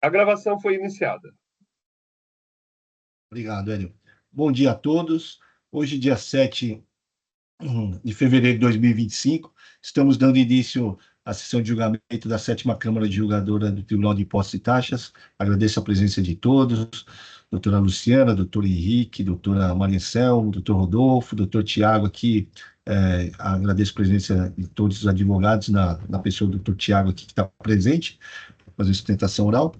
A gravação foi iniciada. Obrigado, Hélio. Bom dia a todos. Hoje, dia 7 de fevereiro de 2025, estamos dando início à sessão de julgamento da 7ª Câmara de Julgadora do Tribunal de Impostos e Taxas. Agradeço a presença de todos, doutora Luciana, doutor Henrique, doutora Maricel, doutor Rodolfo, doutor Tiago aqui. Agradeço a presença de todos os advogados, na pessoa do doutor Tiago aqui que está presente, fazer sustentação oral.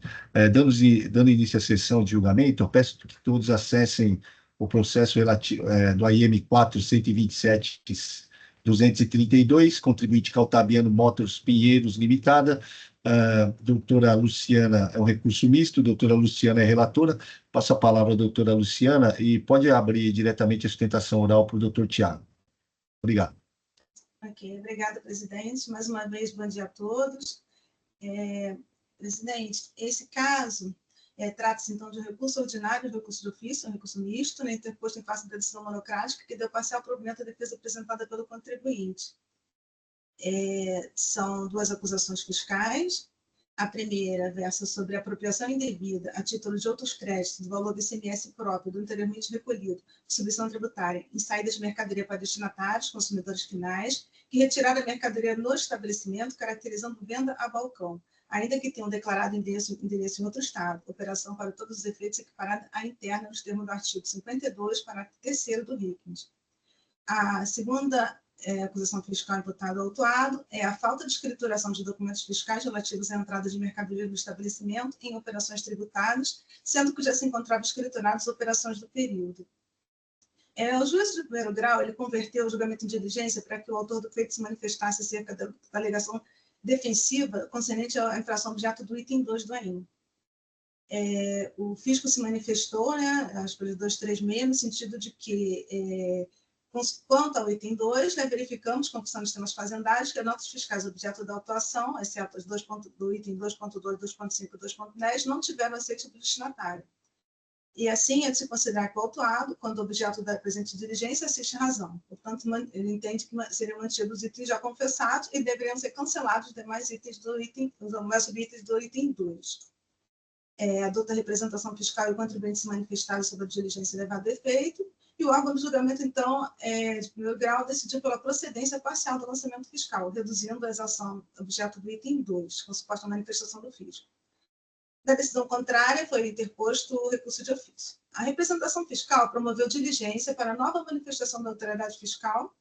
Dando início à sessão de julgamento, eu peço que todos acessem o processo relativo do AIM 4.127.232, contribuinte Caltabiano Motors Pinheiros Limitada. Doutora Luciana é um recurso misto, doutora Luciana é relatora. Passo a palavra à doutora Luciana e pode abrir diretamente a sustentação oral para o doutor Tiago. Obrigado. Ok, obrigada, presidente. Mais uma vez, bom dia a todos. Presidente, esse caso trata-se, então, de um recurso ordinário, um recurso de ofício, um recurso misto, né, interposto em face da decisão monocrática, que deu parcial provimento à defesa apresentada pelo contribuinte. São duas acusações fiscais. A primeira versa sobre apropriação indevida a título de outros créditos do valor do ICMS próprio do anteriormente recolhido, submissão tributária, em saída de mercadoria para destinatários, consumidores finais, que retiraram a mercadoria no estabelecimento, caracterizando venda a balcão, ainda que tenham declarado endereço em outro estado, operação para todos os efeitos equiparada à interna nos termos do artigo 52, parágrafo 3º do RICMES. A segunda acusação fiscal imputada ao autuado é a falta de escrituração de documentos fiscais relativos à entrada de mercadoria do estabelecimento em operações tributárias, sendo que já se encontravam escrituradas operações do período. O juiz de primeiro grau ele converteu o julgamento em diligência para que o autor do feito se manifestasse acerca da alegação defensiva concernente à infração objeto do item 2 do AIM. O fisco se manifestou, né, às 236, no sentido de que, quanto ao item 2, né, verificamos, confissão de temas fazendários, que as notas fiscais objeto da autuação, exceto as do item 2.2, 2.5 e 2.10, não tiveram aceite do destinatário. E assim é de se considerar que o autuado, quando objeto da presente diligência, assiste razão. Portanto, ele entende que seriam mantidos os itens já confessados e deveriam ser cancelados os demais itens do item, os demais subitens do item 2. Adota a representação fiscal e o contribuinte se manifestaram sobre a diligência levada a efeito, e o órgão de julgamento, então, de primeiro grau, decidiu pela procedência parcial do lançamento fiscal, reduzindo a exação objeto do item 2, com suposta manifestação do fisco. Na decisão contrária, foi interposto o recurso de ofício. A representação fiscal promoveu diligência para nova manifestação da autoridade fiscal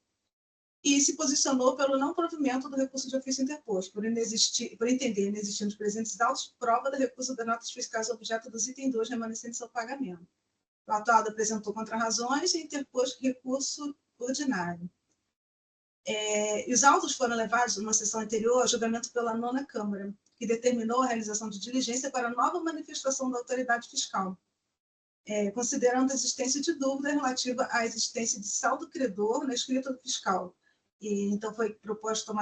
e se posicionou pelo não provimento do recurso de ofício interposto, por entender inexistir nos presentes autos prova da recusa das notas fiscais objeto dos itens 2 remanescentes ao pagamento. O autuado apresentou contrarrazões e interpôs recurso ordinário. E os autos foram levados, numa sessão anterior, a julgamento pela 9ª Câmara, que determinou a realização de diligência para nova manifestação da autoridade fiscal, considerando a existência de dúvida relativa à existência de saldo credor na escrita fiscal. E, então, foi proposto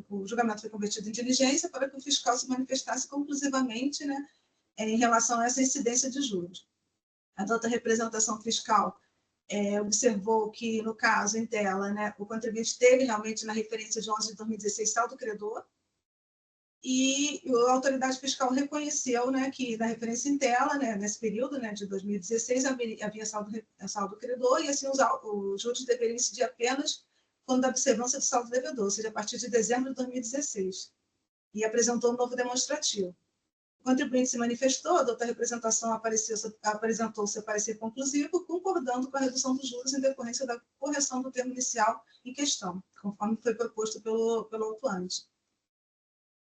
o julgamento foi convertido em diligência para que o fiscal se manifestasse conclusivamente, né, em relação a essa incidência de juros. A outra representação fiscal observou que, no caso em tela, né, o contribuinte teve realmente na referência de 11 de 2016 saldo credor, e a autoridade fiscal reconheceu, né, que na referência em tela, né, nesse período, né, de 2016, havia saldo credor, e assim os juros deveriam incidir apenas quando a observância do saldo devedor, ou seja, a partir de dezembro de 2016, e apresentou um novo demonstrativo. O contribuinte se manifestou, a outra representação apresentou seu parecer conclusivo, concordando com a redução dos juros em decorrência da correção do termo inicial em questão, conforme foi proposto pelo autuante.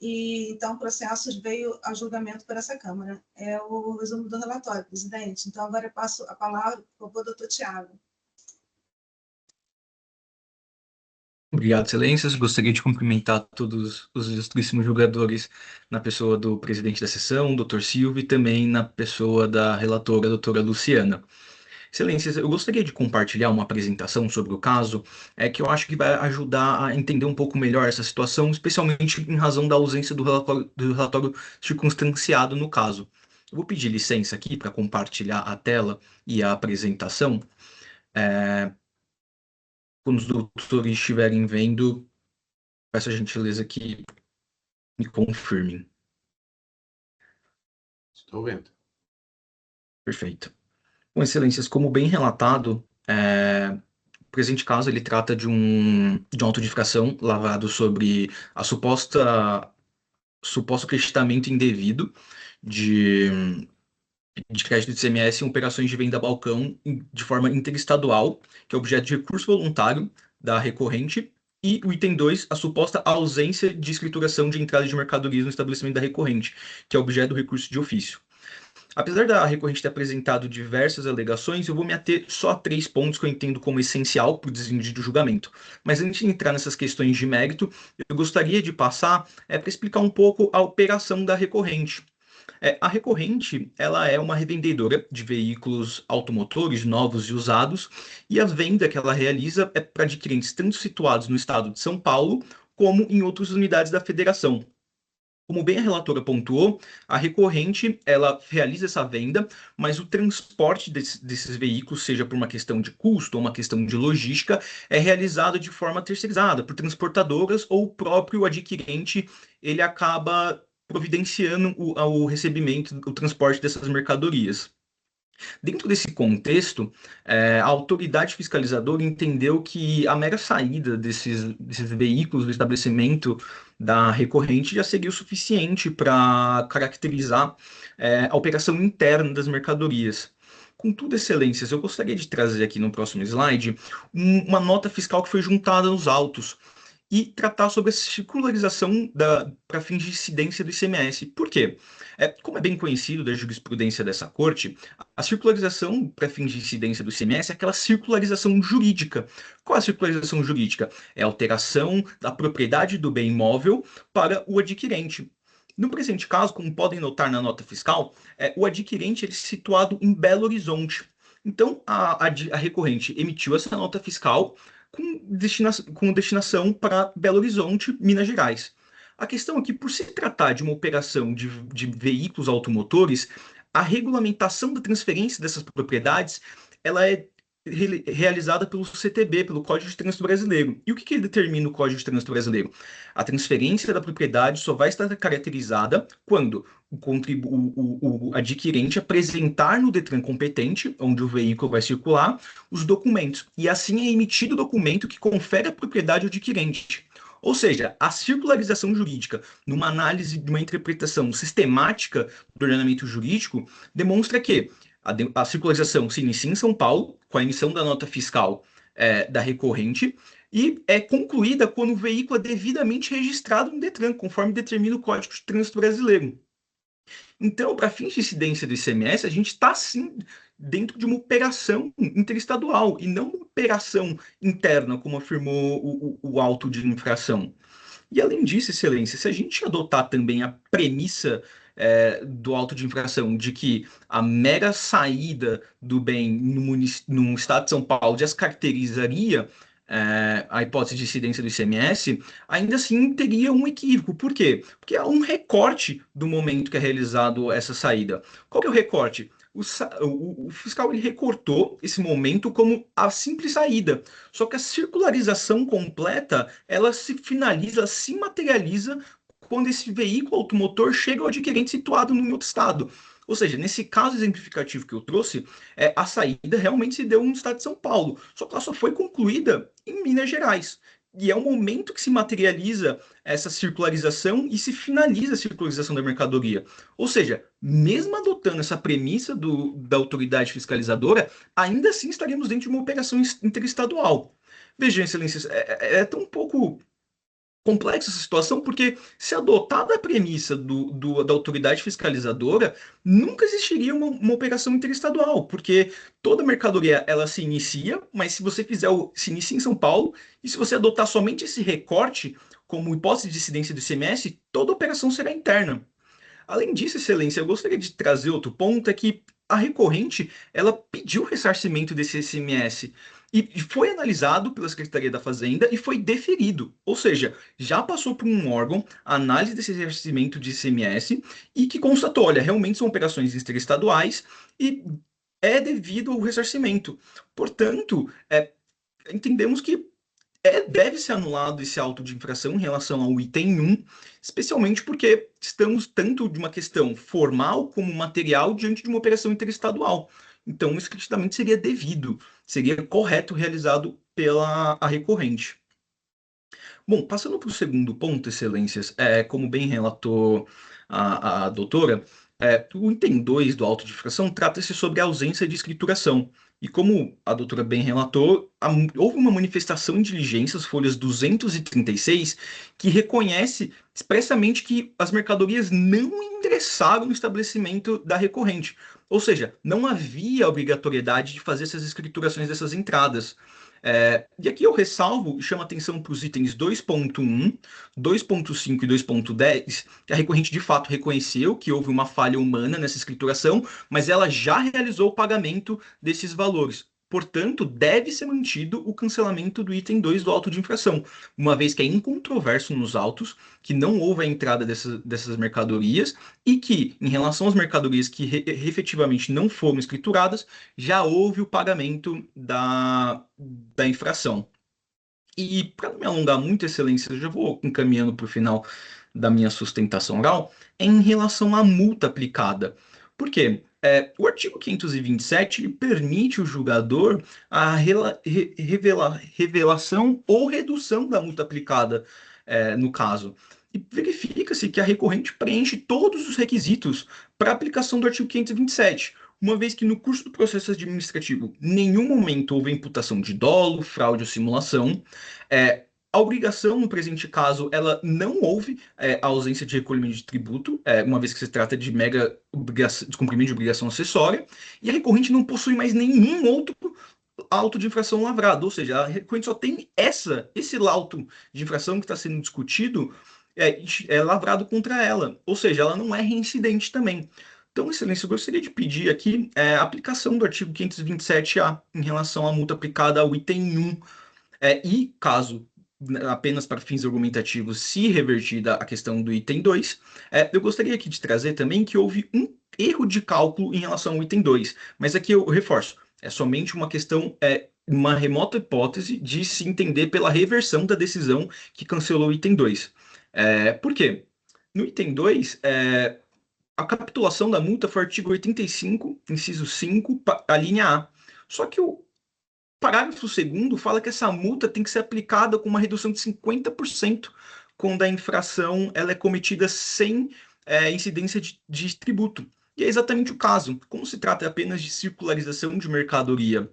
E, então, o processo veio a julgamento por essa Câmara. É o resumo do relatório, presidente. Então, agora eu passo a palavra, por favor, doutor Tiago. Obrigado, excelências. Gostaria de cumprimentar todos os ilustríssimos julgadores na pessoa do presidente da sessão, doutor Silvio, e também na pessoa da relatora, doutora Luciana. Excelências, eu gostaria de compartilhar uma apresentação sobre o caso, que eu acho que vai ajudar a entender um pouco melhor essa situação, especialmente em razão da ausência do relatório circunstanciado no caso. Eu vou pedir licença aqui para compartilhar a tela e a apresentação. Quando os doutores estiverem vendo, peço a gentileza que me confirmem. Estou vendo. Perfeito. Bom, excelências, como bem relatado, o presente caso ele trata de uma auto de infração lavrado sobre a suposto creditamento indevido de, de crédito de CMS em operações de venda a balcão de forma interestadual, que é objeto de recurso voluntário da recorrente, e o item 2, a suposta ausência de escrituração de entrada de mercadorias no estabelecimento da recorrente, que é objeto do recurso de ofício. Apesar da recorrente ter apresentado diversas alegações, eu vou me ater só a 3 pontos que eu entendo como essencial para o desenvolvimento do julgamento. Mas antes de entrar nessas questões de mérito, eu gostaria de passar para explicar um pouco a operação da recorrente. A recorrente, ela é uma revendedora de veículos automotores novos e usados, e a venda que ela realiza é para adquirentes tanto situados no estado de São Paulo, como em outras unidades da federação. Como bem a relatora pontuou, a recorrente ela realiza essa venda, mas o transporte desses veículos, seja por uma questão de custo ou uma questão de logística, é realizado de forma terceirizada por transportadoras ou o próprio adquirente ele acaba providenciando o recebimento, o transporte dessas mercadorias. Dentro desse contexto, a autoridade fiscalizadora entendeu que a mera saída desses veículos do estabelecimento da recorrente já seria o suficiente para caracterizar a operação interna das mercadorias. Contudo, excelências, eu gostaria de trazer aqui no próximo slide uma nota fiscal que foi juntada aos autos e tratar sobre a circularização para fins de incidência do ICMS. Por quê? Como é bem conhecido da jurisprudência dessa corte, a circularização para fins de incidência do ICMS é aquela circularização jurídica. Qual é a circularização jurídica? É a alteração da propriedade do bem imóvel para o adquirente. No presente caso, como podem notar na nota fiscal, o adquirente ele é situado em Belo Horizonte. Então, a recorrente emitiu essa nota fiscal com destinação para Belo Horizonte, Minas Gerais. A questão é que, por se tratar de uma operação de veículos automotores, a regulamentação da transferência dessas propriedades ela é realizada pelo CTB, pelo Código de Trânsito Brasileiro. E o que determina o Código de Trânsito Brasileiro? A transferência da propriedade só vai estar caracterizada quando o adquirente apresentar no Detran competente, onde o veículo vai circular, os documentos. E assim é emitido o documento que confere a propriedade ao adquirente. Ou seja, a circularização jurídica, numa análise de uma interpretação sistemática do ordenamento jurídico, demonstra que a circularização se inicia em São Paulo, com a emissão da nota fiscal da recorrente, e é concluída quando o veículo é devidamente registrado no Detran, conforme determina o Código de Trânsito Brasileiro. Então, para fins de incidência do ICMS, a gente está, sim, dentro de uma operação interestadual e não uma operação interna, como afirmou o auto de infração. E, além disso, excelência, se a gente adotar também a premissa do auto de infração de que a mera saída do bem no estado de São Paulo descaracterizaria a hipótese de incidência do ICMS, ainda assim teria um equívoco. Por quê? Porque há um recorte do momento que é realizado essa saída. Qual que é o recorte? O fiscal ele recortou esse momento como a simples saída. Só que a circularização completa, ela se finaliza, se materializa quando esse veículo automotor chega ao adquirente situado em outro estado. Ou seja, nesse caso exemplificativo que eu trouxe, a saída realmente se deu no estado de São Paulo, só que ela só foi concluída em Minas Gerais. E é o momento que se materializa essa circularização e se finaliza a circularização da mercadoria. Ou seja, mesmo adotando essa premissa da autoridade fiscalizadora, ainda assim estaríamos dentro de uma operação interestadual. Vejam, excelências, é tão pouco complexa essa situação, porque se adotada a premissa da autoridade fiscalizadora, nunca existiria uma operação interestadual, porque toda mercadoria ela se inicia, mas se você se inicia em São Paulo, e se você adotar somente esse recorte como hipótese de incidência do ICMS, toda operação será interna. Além disso, excelência, eu gostaria de trazer outro ponto, é que a recorrente, ela pediu o ressarcimento desse ICMS e foi analisado pela Secretaria da Fazenda e foi deferido. Ou seja, já passou por um órgão a análise desse ressarcimento de ICMS e que constatou, olha, realmente são operações interestaduais e é devido ao ressarcimento. Portanto, entendemos que deve ser anulado esse auto de infração em relação ao item 1, especialmente porque estamos tanto de uma questão formal como material diante de uma operação interestadual. Então, isso nitidamente seria devido, seria correto realizado pela a recorrente. Bom, passando para o segundo ponto, excelências, como bem relatou a doutora, o item 2 do auto de infração trata-se sobre a ausência de escrituração. E como a doutora bem relatou, houve uma manifestação em diligências, folhas 236, que reconhece expressamente que as mercadorias não ingressaram no estabelecimento da recorrente. Ou seja, não havia obrigatoriedade de fazer essas escriturações dessas entradas. E aqui eu ressalvo e chamo atenção para os itens 2.1, 2.5 e 2.10, que a recorrente de fato reconheceu que houve uma falha humana nessa escrituração, mas ela já realizou o pagamento desses valores. Portanto, deve ser mantido o cancelamento do item 2 do auto de infração, uma vez que é incontroverso nos autos que não houve a entrada dessas mercadorias e que, em relação às mercadorias que efetivamente não foram escrituradas, já houve o pagamento da infração. E para não me alongar muito, excelência, eu já vou encaminhando para o final da minha sustentação oral, em relação à multa aplicada. Por quê? O artigo 527 ele permite o julgador a revelação ou redução da multa aplicada, no caso. E verifica-se que a recorrente preenche todos os requisitos para a aplicação do artigo 527, uma vez que no curso do processo administrativo em nenhum momento houve imputação de dolo, fraude ou simulação. A obrigação, no presente caso, ela não houve a ausência de recolhimento de tributo, uma vez que se trata de mega descumprimento de obrigação acessória, e a recorrente não possui mais nenhum outro auto de infração lavrado, ou seja, a recorrente só tem esse auto de infração que está sendo discutido lavrado contra ela, ou seja, ela não é reincidente também. Então, excelência, eu gostaria de pedir aqui a aplicação do artigo 527-A em relação à multa aplicada ao item 1, e caso apenas para fins argumentativos, se revertida a questão do item 2, eu gostaria aqui de trazer também que houve um erro de cálculo em relação ao item 2, mas aqui eu reforço, é somente uma questão, uma remota hipótese de se entender pela reversão da decisão que cancelou o item 2. Por quê? No item 2, a capitulação da multa foi o artigo 85, inciso 5, a linha A. Só que o parágrafo 2º fala que essa multa tem que ser aplicada com uma redução de 50% quando a infração ela é cometida sem incidência de tributo. E é exatamente o caso. Como se trata apenas de circularização de mercadoria,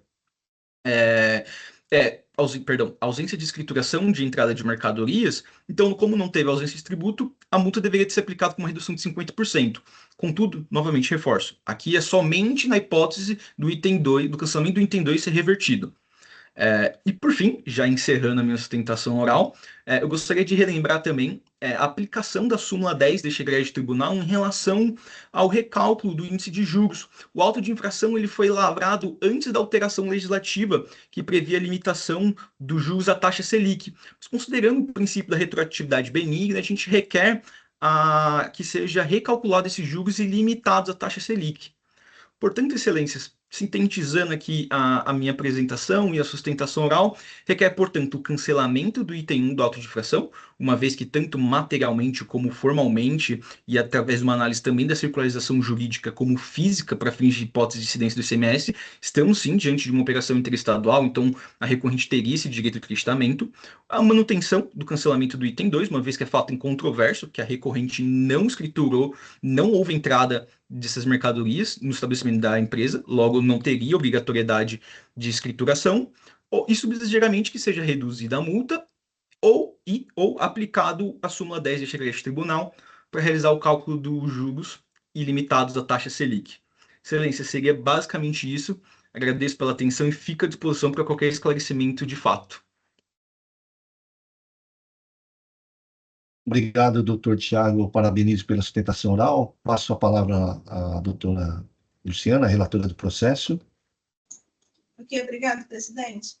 ausência de escrituração de entrada de mercadorias, então, como não teve ausência de tributo, a multa deveria ser aplicada com uma redução de 50%. Contudo, novamente reforço, aqui é somente na hipótese do item 2, do cancelamento do item 2 ser revertido. E por fim, já encerrando a minha sustentação oral, eu gostaria de relembrar também a aplicação da súmula 10 deste grande tribunal em relação ao recálculo do índice de juros. O auto de infração ele foi lavrado antes da alteração legislativa que previa a limitação dos juros à taxa Selic. Mas considerando o princípio da retroatividade benigna, a gente requer que seja recalculado esses juros e limitados à taxa Selic. Portanto, excelências, sintetizando aqui a minha apresentação e a sustentação oral, requer, portanto, o cancelamento do item 1 do auto de infração, uma vez que tanto materialmente como formalmente, e através de uma análise também da circularização jurídica como física para fins de hipótese de incidência do ICMS, estamos sim diante de uma operação interestadual, então a recorrente teria esse direito de acreditamento. A manutenção do cancelamento do item 2, uma vez que é fato incontroverso, que a recorrente não escriturou, não houve entrada dessas mercadorias no estabelecimento da empresa, logo não teria obrigatoriedade de escrituração, e subsidiariamente que seja reduzida a multa ou aplicado a súmula 10 deste regresso tribunal para realizar o cálculo dos juros ilimitados da taxa Selic. Excelência, seria basicamente isso. Agradeço pela atenção e fico à disposição para qualquer esclarecimento de fato. Obrigado, doutor Tiago. Parabenizo pela sustentação oral. Passo a palavra à doutora Luciana, relatora do processo. Ok, obrigado, presidente.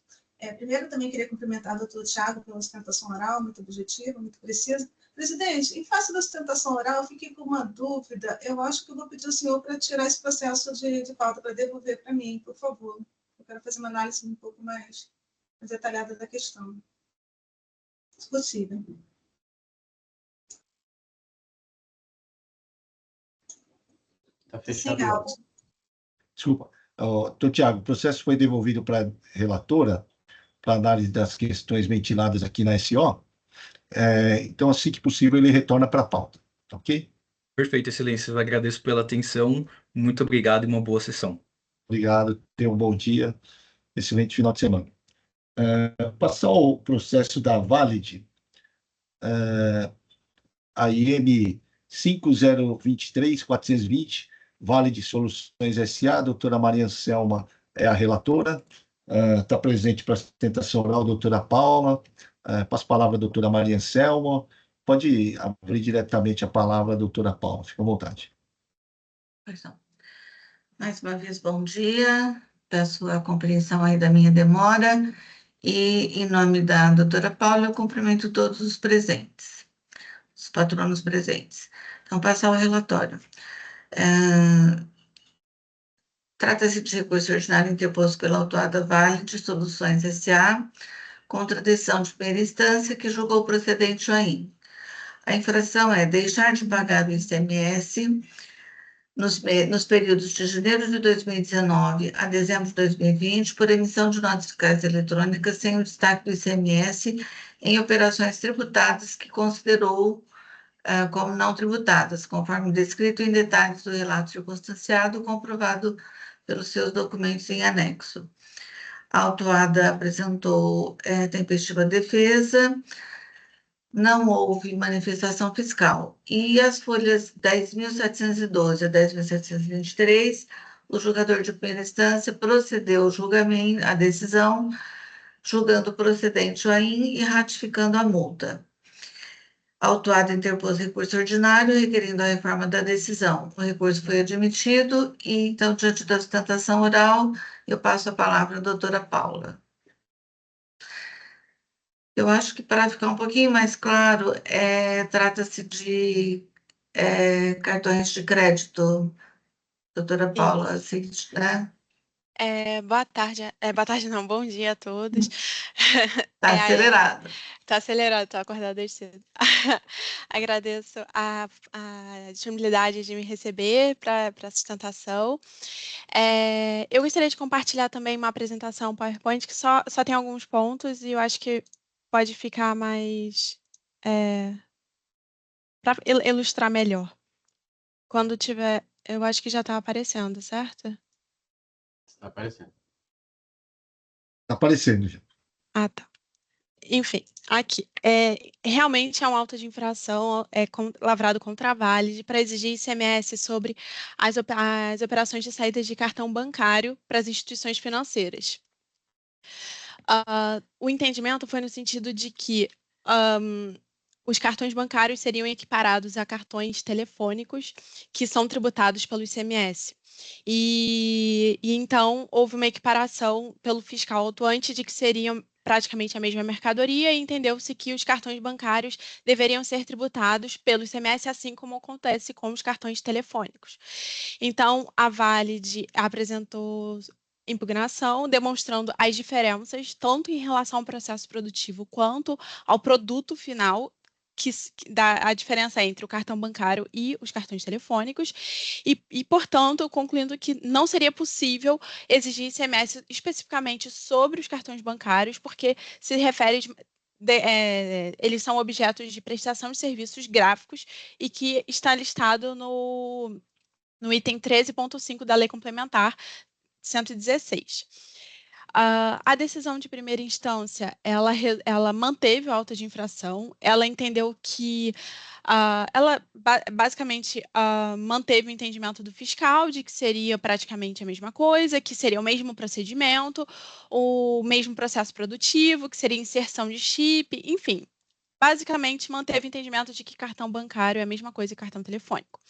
Primeiro, também queria cumprimentar o doutor Tiago pela sustentação oral, muito objetiva, muito precisa. Presidente, em face da sustentação oral, eu fiquei com uma dúvida. Eu acho que eu vou pedir ao senhor para tirar esse processo de pauta, para devolver para mim, por favor. Eu quero fazer uma análise um pouco mais detalhada da questão. se possível. Está Sem fechado. áudio. Desculpa. Então, Tiago, o processo foi devolvido para a relatora, para análise das questões ventiladas aqui na SO. Então, assim que possível, ele retorna para a pauta. Ok? Perfeito, Excelência. Eu agradeço pela atenção. Muito obrigado e uma boa sessão. Obrigado. Tenha um bom dia. Excelente final de semana. Passar o processo da Valid, a IM 5023-420, Valid Soluções S.A., a doutora Maria Anselma é a relatora. Está presente para a sustentação oral a doutora Paula. Passo a palavra à doutora Maria Anselma. Pode abrir diretamente a palavra à doutora Paula. Fica à vontade. Pois não. Mais uma vez, bom dia. Peço a compreensão aí da minha demora. E, em nome da doutora Paula, eu cumprimento todos os presentes, os patronos presentes. Então, passar o relatório. Trata-se de recurso ordinário interposto pela autuada Vale de Soluções S.A., contra a decisão de primeira instância que julgou procedente o AIM. A infração é deixar de pagar o ICMS nos períodos de janeiro de 2019 a dezembro de 2020, por emissão de notas fiscais eletrônicas sem o destaque do ICMS em operações tributadas que considerou como não tributadas, conforme descrito em detalhes do relato circunstanciado, comprovado pelos seus documentos em anexo. A autuada apresentou tempestiva defesa, não houve manifestação fiscal. E as folhas 10.712 a 10.723, o julgador de primeira instância procedeu ao julgamento, a decisão, julgando procedente o AIM e ratificando a multa. A autuada interpôs recurso ordinário requerindo a reforma da decisão. O recurso foi admitido e, então, diante da sustentação oral, eu passo a palavra à doutora Paula. Eu acho que, para ficar um pouquinho mais claro, trata-se de cartões de crédito, doutora Paula, assim, né? Boa tarde não, bom dia a todos. Está acelerado. Tá acelerado, tô acordada desde cedo. Agradeço a disponibilidade de me receber para a sustentação. Eu gostaria de compartilhar também uma apresentação PowerPoint que só tem alguns pontos e eu acho que pode ficar mais para ilustrar melhor. Quando tiver, eu acho que já está aparecendo, certo? Está aparecendo. Está aparecendo já. Ah, tá. Enfim, aqui. Realmente é um auto de infração lavrado contra a Valid para exigir ICMS sobre as operações de saída de cartão bancário para as instituições financeiras. O entendimento foi no sentido de que os cartões bancários seriam equiparados a cartões telefônicos que são tributados pelo ICMS. E então houve uma equiparação pelo fiscal atuante de que seriam praticamente a mesma mercadoria e entendeu-se que os cartões bancários deveriam ser tributados pelo ICMS, assim como acontece com os cartões telefônicos. Então, a Valid apresentou impugnação, demonstrando as diferenças, tanto em relação ao processo produtivo quanto ao produto final, que dá a diferença entre o cartão bancário e os cartões telefônicos, e, portanto, concluindo que não seria possível exigir ICMS especificamente sobre os cartões bancários, porque se refere eles são objetos de prestação de serviços gráficos e que está listado no item 13.5 da Lei Complementar 116. A decisão de primeira instância, ela manteve o auto de infração, ela entendeu que ela basicamente manteve o entendimento do fiscal de que seria praticamente a mesma coisa, que seria o mesmo procedimento, o mesmo processo produtivo, que seria inserção de chip, enfim. Basicamente, manteve o entendimento de que cartão bancário é a mesma coisa que cartão telefônico.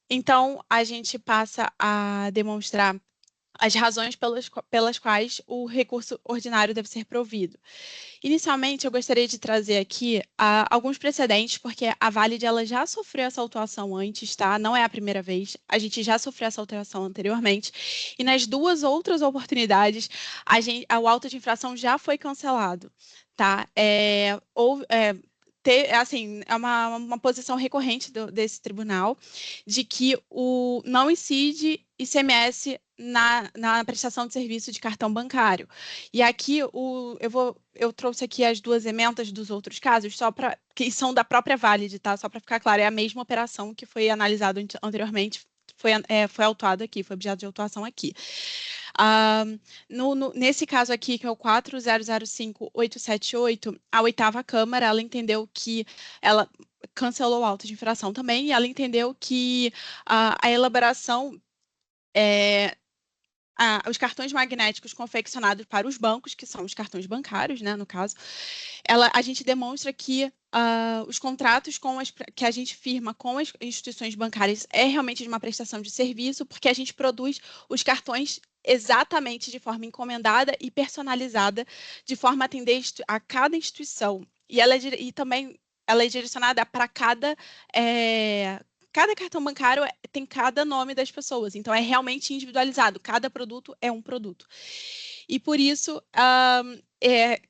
Então, a gente passa a demonstrar as razões pelas quais o recurso ordinário deve ser provido. Inicialmente, eu gostaria de trazer aqui alguns precedentes, porque a Valid ela já sofreu essa autuação antes, tá? Não é a primeira vez, a gente já sofreu essa autuação anteriormente, e nas 2 outras oportunidades, o auto de infração já foi cancelado, tá? Assim, é uma posição recorrente desse tribunal de que não incide ICMS na prestação de serviço de cartão bancário. E aqui eu trouxe aqui as 2 emendas dos outros casos, que são da própria Valid, tá? Só para ficar claro, é a mesma operação que foi analisada anteriormente, foi autuado aqui, foi objeto de autuação aqui. Nesse caso aqui, que é o 4005878, a 8ª Câmara, ela entendeu que ela cancelou o auto de infração também, e ela entendeu que a elaboração os cartões magnéticos confeccionados para os bancos, que são os cartões bancários, né, no caso, a gente demonstra que os contratos que a gente firma com as instituições bancárias é realmente de uma prestação de serviço, porque a gente produz os cartões exatamente de forma encomendada e personalizada, de forma a atender a cada instituição. E também ela é direcionada para cada cartão bancário tem cada nome das pessoas, então é realmente individualizado, cada produto é um produto. E por isso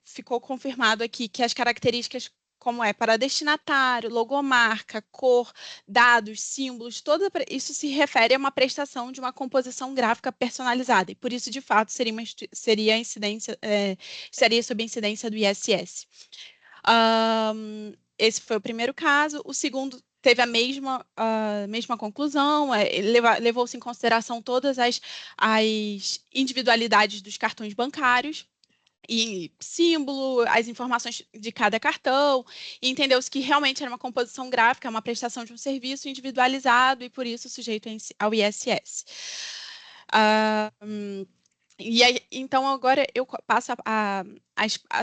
ficou confirmado aqui que as características como para destinatário, logomarca, cor, dados, símbolos, isso se refere a uma prestação de uma composição gráfica personalizada, e por isso, de fato, seria sob incidência do ISS. Esse foi o primeiro caso. O segundo teve a mesma conclusão, levou-se em consideração todas as individualidades dos cartões bancários, e símbolo, as informações de cada cartão, e entendeu-se que realmente era uma composição gráfica, uma prestação de um serviço individualizado e, por isso, sujeito ao ISS. E aí, então, agora eu passo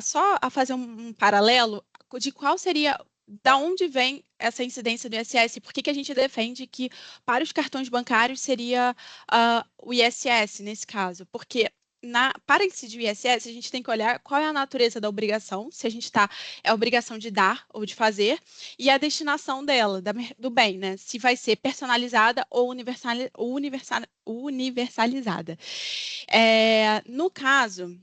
só a fazer um paralelo de qual seria, da onde vem essa incidência do ISS, por que a gente defende que para os cartões bancários seria o ISS nesse caso, porque para incidir o ISS, a gente tem que olhar qual é a natureza da obrigação, se a gente é a obrigação de dar ou de fazer, e a destinação dela, do bem, né? Se vai ser personalizada ou universalizada. No caso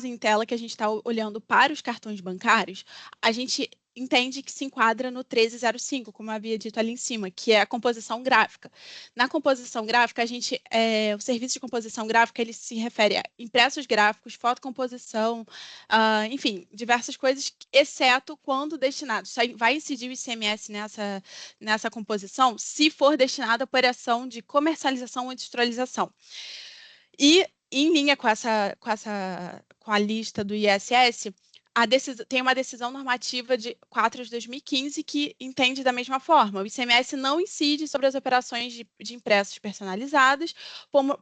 em tela que a gente está olhando para os cartões bancários, a gente entende que se enquadra no 1305, como eu havia dito ali em cima, que é a composição gráfica. Na composição gráfica, o serviço de composição gráfica ele se refere a impressos gráficos, fotocomposição, enfim, diversas coisas, exceto quando destinado. Só vai incidir o ICMS nessa composição se for destinado à operação de comercialização ou industrialização. E, em linha com a lista do ISS, tem uma decisão normativa de 4 de 2015 que entende da mesma forma. O ICMS não incide sobre as operações de impressos personalizados,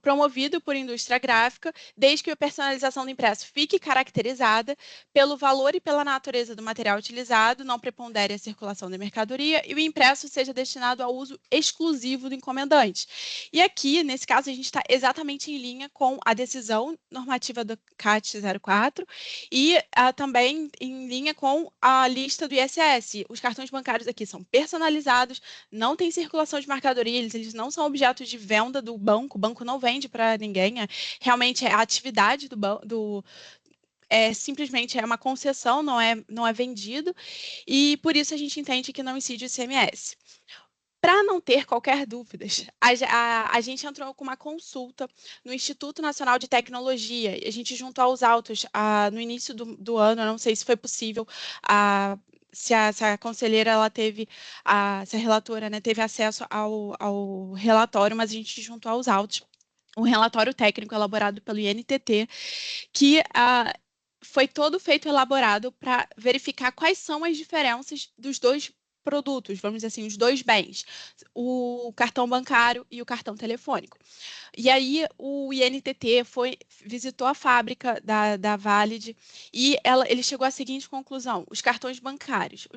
promovido por indústria gráfica, desde que a personalização do impresso fique caracterizada pelo valor e pela natureza do material utilizado, não prepondere a circulação da mercadoria e o impresso seja destinado ao uso exclusivo do encomendante. E aqui, nesse caso, a gente está exatamente em linha com a decisão normativa do CAT 04 e também em linha com a lista do ISS. Os cartões bancários aqui são personalizados, não tem circulação de mercadoria, eles não são objetos de venda do banco, o banco não vende para ninguém, realmente é a atividade simplesmente é uma concessão, não é vendido, e por isso a gente entende que não incide o ICMS. Para não ter qualquer dúvida, a gente entrou com uma consulta no Instituto Nacional de Tecnologia, e a gente juntou aos autos no início do ano, eu não sei se foi possível, se a conselheira se a relatora, né, teve acesso ao relatório, mas a gente juntou aos autos um relatório técnico elaborado pelo INTT, que foi todo elaborado para verificar quais são as diferenças dos dois produtos, vamos dizer assim, os dois bens, o cartão bancário e o cartão telefônico. E aí o INTT visitou a fábrica da Valid e ele chegou à seguinte conclusão: os cartões bancários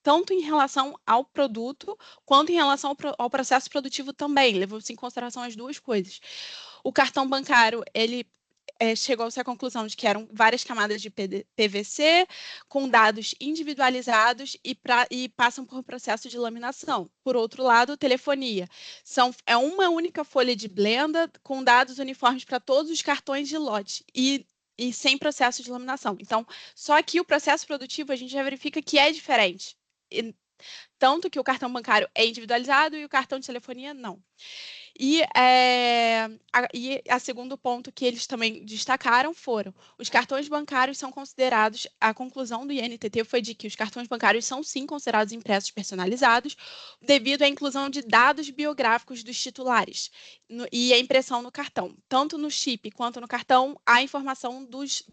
tanto em relação ao produto, quanto em relação ao processo produtivo também, levou-se em consideração as duas coisas. O cartão bancário, ele chegou-se à conclusão de que eram várias camadas de PVC com dados individualizados e passam por um processo de laminação. Por outro lado, telefonia. É uma única folha de blenda com dados uniformes para todos os cartões de lote e sem processo de laminação. Então, só aqui o processo produtivo a gente já verifica que é diferente. Tanto que o cartão bancário é individualizado e o cartão de telefonia não. E a segundo ponto que eles também destacaram foram os cartões bancários são considerados, a conclusão do INTT foi de que os cartões bancários são sim considerados impressos personalizados devido à inclusão de dados biográficos dos titulares e a impressão no cartão. Tanto no chip quanto no cartão, há informação dos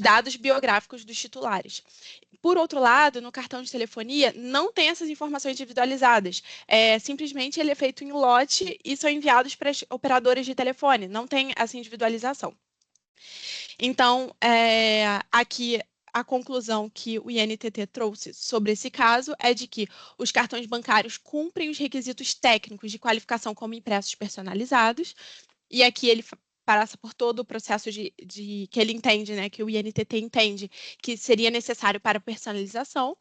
dados biográficos dos titulares. Por outro lado, no cartão de telefonia, não tem essas informações individualizadas. Simplesmente ele é feito em lote e são enviados para as operadoras de telefone. Não tem essa individualização. Então, aqui a conclusão que o INTT trouxe sobre esse caso é de que os cartões bancários cumprem os requisitos técnicos de qualificação como impressos personalizados, e aqui ele passa por todo o processo que ele entende, né, que o INTT entende que seria necessário para personalização,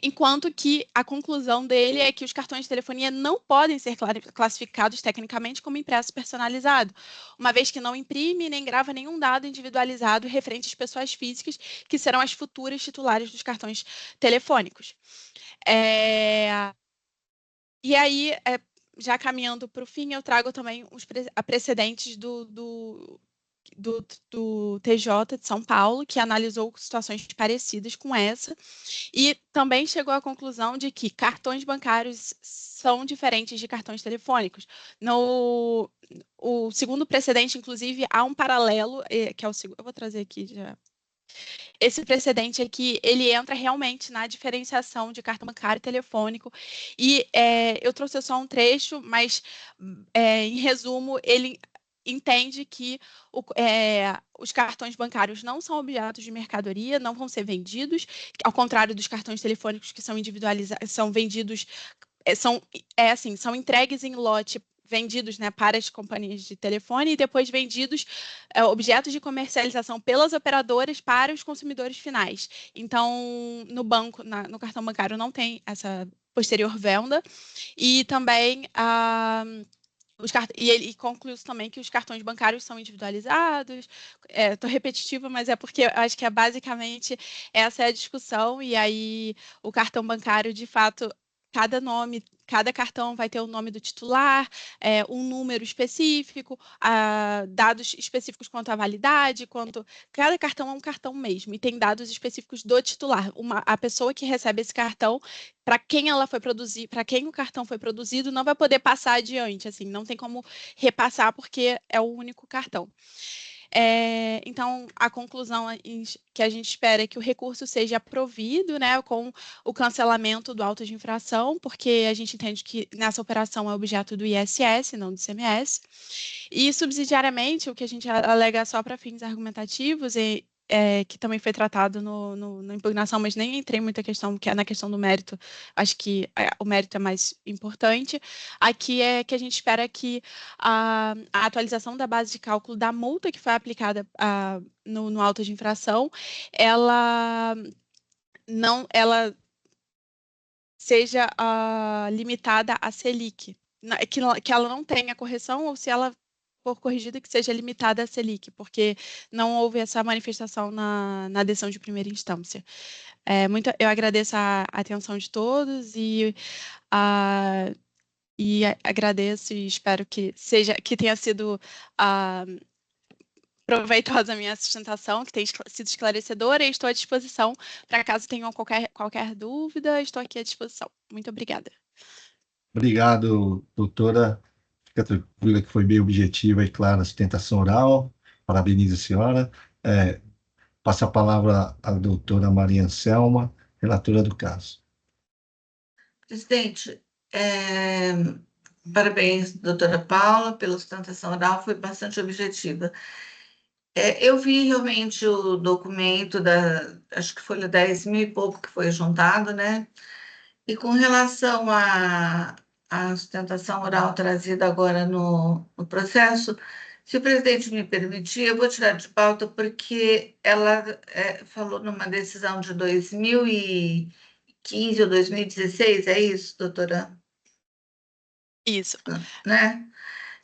enquanto que a conclusão dele é que os cartões de telefonia não podem ser classificados tecnicamente como impresso personalizado, uma vez que não imprime nem grava nenhum dado individualizado referente às pessoas físicas, que serão as futuras titulares dos cartões telefônicos. E aí, já caminhando para o fim, eu trago também os precedentes do TJ de São Paulo, que analisou situações parecidas com essa, e também chegou à conclusão de que cartões bancários são diferentes de cartões telefônicos. O segundo precedente, inclusive, há um paralelo, que é o segundo. Eu vou trazer aqui já. Esse precedente aqui, ele entra realmente na diferenciação de cartão bancário e telefônico, e eu trouxe só um trecho, mas, em resumo, ele entende que os cartões bancários não são objetos de mercadoria, não vão ser vendidos, ao contrário dos cartões telefônicos que são individualizados, são vendidos, são entregues em lote, vendidos, né, para as companhias de telefone e depois vendidos objetos de comercialização pelas operadoras para os consumidores finais. Então, no cartão bancário não tem essa posterior venda, e também e ele concluiu também que os cartões bancários são individualizados. Estou repetitiva, mas é porque eu acho que basicamente essa é a discussão, e aí o cartão bancário, de fato, cada cartão vai ter o nome do titular, um número específico, dados específicos quanto à validade, cada cartão é um cartão mesmo, e tem dados específicos do titular. A pessoa que recebe esse cartão, para quem ela foi produzir, para quem o cartão foi produzido, não vai poder passar adiante, assim, não tem como repassar porque é o único cartão. Então, a conclusão que a gente espera é que o recurso seja provido, né, com o cancelamento do auto de infração, porque a gente entende que nessa operação é objeto do ISS, não do ICMS. E, subsidiariamente, o que a gente alega só para fins argumentativos, que também foi tratado na impugnação, mas nem entrei muita questão, que é na questão do mérito, acho que o mérito é mais importante. Aqui é que a gente espera que a atualização da base de cálculo da multa que foi aplicada no auto de infração, ela seja limitada à Selic, que ela não tenha correção, ou se ela for corrigida, que seja limitada à Selic, porque não houve essa manifestação na decisão de primeira instância. Eu agradeço a atenção de todos e agradeço e espero que tenha sido proveitosa a minha sustentação, que tenha sido esclarecedora, e estou à disposição para caso tenham qualquer dúvida, estou aqui à disposição. Muito obrigada. Obrigado, doutora. Fica tranquila que foi bem objetiva e clara a sustentação oral. Parabenizo a senhora. Passa a palavra à doutora Maria Anselma, relatora do caso. Presidente, parabéns, doutora Paula, pela sustentação oral, foi bastante objetiva. Eu vi realmente o documento acho que folha 10.000 e pouco que foi juntado, né? E com relação à sustentação oral trazida agora no processo, se o presidente me permitir, eu vou tirar de pauta porque ela falou numa decisão de 2015 ou 2016, é isso, doutora? Isso. Né?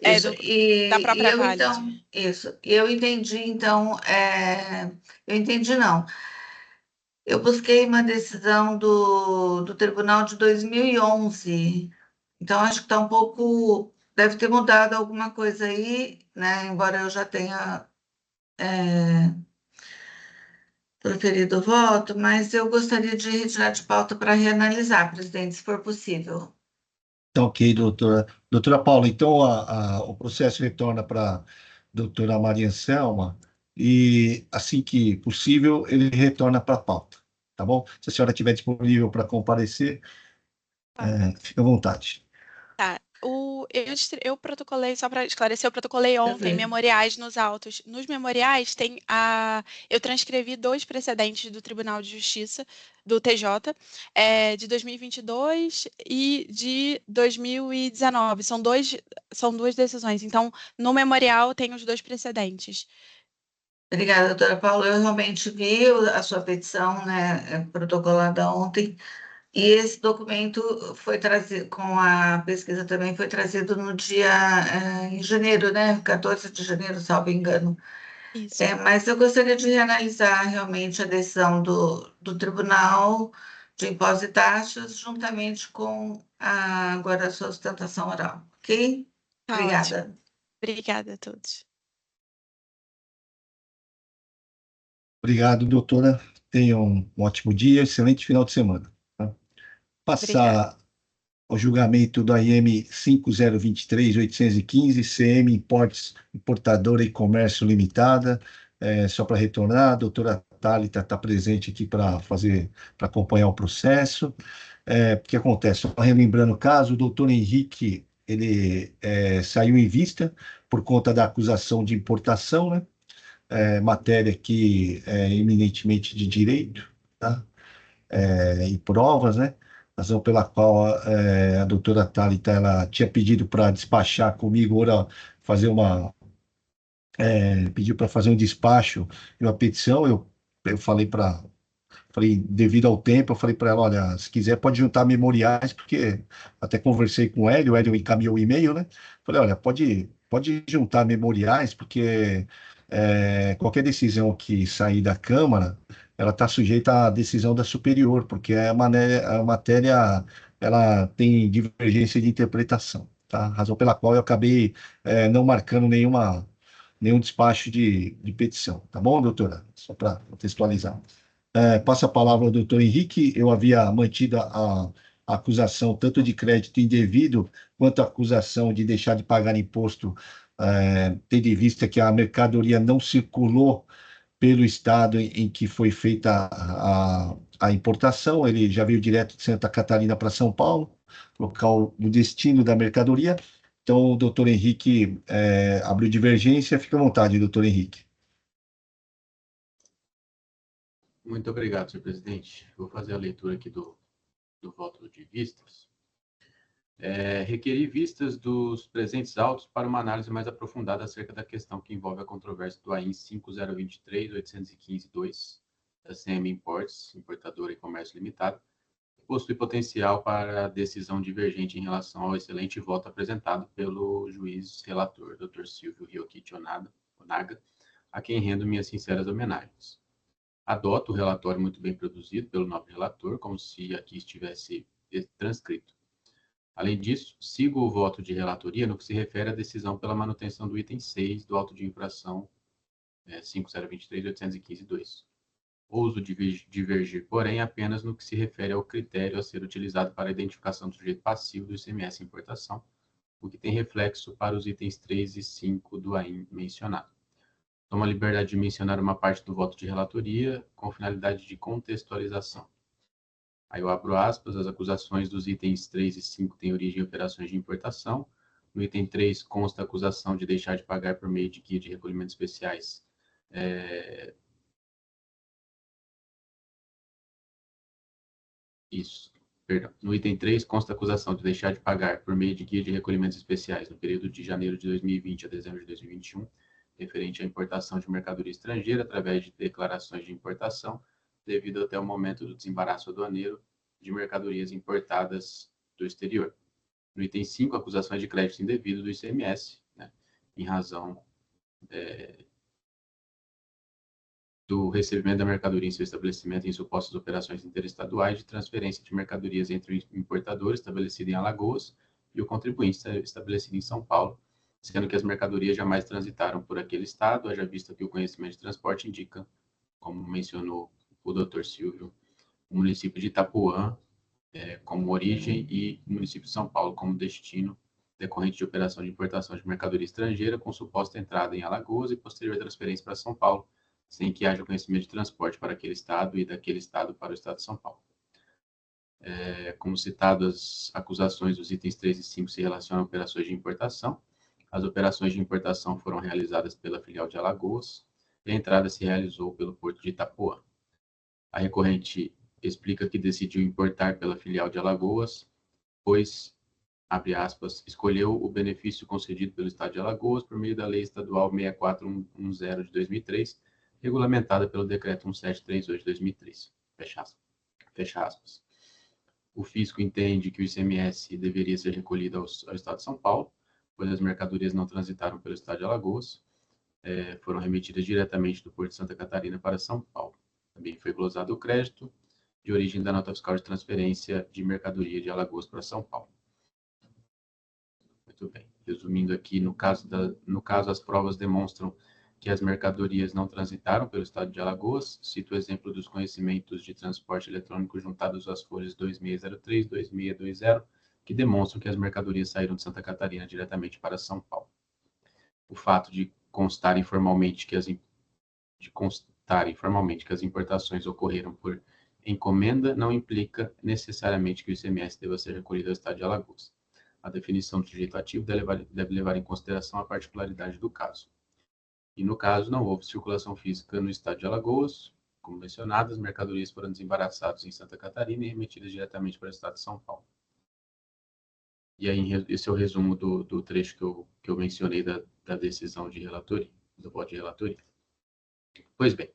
É Isso, da própria eu Valid. então, isso, eu entendi, então, eu entendi não. Eu busquei uma decisão do Tribunal de 2011, então acho que está um pouco, deve ter mudado alguma coisa aí, né? Embora eu já tenha proferido o voto, mas eu gostaria de retirar de pauta para reanalisar, presidente, se for possível. Então, ok, doutora. Doutora Paula, então o processo retorna para a doutora Maria Anselma e, assim que possível, ele retorna para a pauta, tá bom? Se a senhora estiver disponível para comparecer, fica à vontade. Tá. Eu protocolei, só para esclarecer, eu protocolei ontem Perfeito. memoriais nos autos. Nos memoriais eu transcrevi 2 precedentes do Tribunal de Justiça, do TJ, de 2022 e de 2019. São duas decisões. Então, no memorial tem os 2 precedentes. Obrigada, doutora Paula. Eu realmente vi a sua petição, né, protocolada ontem, e esse documento foi trazido, com a pesquisa também, foi trazido no dia, em janeiro, né, 14 de janeiro, salvo engano. Isso. Mas eu gostaria de reanalisar realmente a decisão do Tribunal de Impostos e Taxas, juntamente com agora a sua sustentação oral, ok? Tá Obrigada. ótimo. Obrigada a todos. Obrigado, doutora. Tenha um ótimo dia, excelente final de semana. Tá? Passar ao julgamento do IM 5023-815, CM Importes, Importadora e Comércio Limitada. Só para retornar, a doutora Thalita está presente aqui para acompanhar o processo. O que acontece? Só relembrando o caso, o doutor Henrique, ele saiu em vista por conta da acusação de importação, né? Matéria que é eminentemente de direito, tá? E provas, né? Razão pela qual a doutora Thalita ela tinha pedido para despachar comigo, ora, fazer pediu para fazer um despacho e uma petição. Eu falei, devido ao tempo, eu falei para ela, olha, se quiser pode juntar memoriais, porque até conversei com o Hélio encaminhou o e-mail, né? Falei, olha, pode juntar memoriais, porque qualquer decisão que sair da Câmara, ela está sujeita à decisão da superior, porque a matéria ela tem divergência de interpretação, tá? Razão pela qual eu acabei não marcando nenhum despacho de petição, tá bom, doutora? Só para contextualizar. Passa a palavra ao doutor Henrique. Eu havia mantido a acusação tanto de crédito indevido quanto a acusação de deixar de pagar imposto, tendo em vista que a mercadoria não circulou pelo estado em que foi feita a importação. Ele já veio direto de Santa Catarina para São Paulo, local do destino da mercadoria. Então, o doutor Henrique abriu divergência. Fica à vontade, doutor Henrique. Muito obrigado, senhor presidente. Vou fazer a leitura aqui do voto de vistas. Requeri vistas dos presentes autos para uma análise mais aprofundada acerca da questão que envolve a controvérsia do AIN 5023-815-2, da CM Imports, Importadora e Comércio Limitado, que possui potencial para decisão divergente em relação ao excelente voto apresentado pelo juiz relator, Dr. Silvio Ryokichi Onaga, a quem rendo minhas sinceras homenagens. Adoto o relatório muito bem produzido pelo nobre relator, como se aqui estivesse transcrito. Além disso, sigo o voto de relatoria no que se refere à decisão pela manutenção do item 6 do auto de infração 5023-815-2. Ouso divergir, porém, apenas no que se refere ao critério a ser utilizado para a identificação do sujeito passivo do ICMS importação, o que tem reflexo para os itens 3 e 5 do AIN mencionado. Tomo a liberdade de mencionar uma parte do voto de relatoria com finalidade de contextualização. Aí eu abro aspas, as acusações dos itens 3 e 5 têm origem em operações de importação. No item 3 consta a acusação de deixar de pagar por meio de guia de recolhimento especiais Isso, perdão. No item 3, consta a acusação de deixar de pagar por meio de guia de recolhimentos especiais no período de janeiro de 2020 a dezembro de 2021, referente à importação de mercadoria estrangeira através de declarações de importação, devido até o momento do desembaraço aduaneiro de mercadorias importadas do exterior. No item 5, acusações de crédito indevido do ICMS, né, em razão do recebimento da mercadoria em seu estabelecimento em supostas operações interestaduais de transferência de mercadorias entre o importador estabelecido em Alagoas e o contribuinte estabelecido em São Paulo, sendo que as mercadorias jamais transitaram por aquele estado, haja vista que o conhecimento de transporte indica, como mencionou o Dr. Silvio, o município de Itapuã como origem e o município de São Paulo como destino, decorrente de operação de importação de mercadoria estrangeira com suposta entrada em Alagoas e posterior transferência para São Paulo, sem que haja conhecimento de transporte para aquele estado e daquele estado para o estado de São Paulo. Como citado, as acusações dos itens 3 e 5 se relacionam a operações de importação. As operações de importação foram realizadas pela filial de Alagoas e a entrada se realizou pelo porto de Itapuã. A recorrente explica que decidiu importar pela filial de Alagoas, pois, abre aspas, escolheu o benefício concedido pelo Estado de Alagoas por meio da Lei Estadual 6410 de 2003, regulamentada pelo Decreto 1738 de 2003. Fecha aspas. O fisco entende que o ICMS deveria ser recolhido ao Estado de São Paulo, pois as mercadorias não transitaram pelo Estado de Alagoas, foram remetidas diretamente do Porto de Santa Catarina para São Paulo. Também foi glosado o crédito de origem da nota fiscal de transferência de mercadoria de Alagoas para São Paulo. Muito bem. Resumindo aqui, no caso, as provas demonstram que as mercadorias não transitaram pelo estado de Alagoas. Cito o exemplo dos conhecimentos de transporte eletrônico juntados às folhas 2603 e 2620, que demonstram que as mercadorias saíram de Santa Catarina diretamente para São Paulo. O fato de constar informalmente que as importações ocorreram por encomenda não implica necessariamente que o ICMS deva ser recolhido ao estado de Alagoas. A definição do sujeito ativo deve levar em consideração a particularidade do caso. E no caso, não houve circulação física no estado de Alagoas. Como mencionado, as mercadorias foram desembaraçadas em Santa Catarina e remetidas diretamente para o estado de São Paulo. E aí, esse é o resumo do trecho que eu mencionei da decisão de relatoria, do voto de relatoria. Pois bem,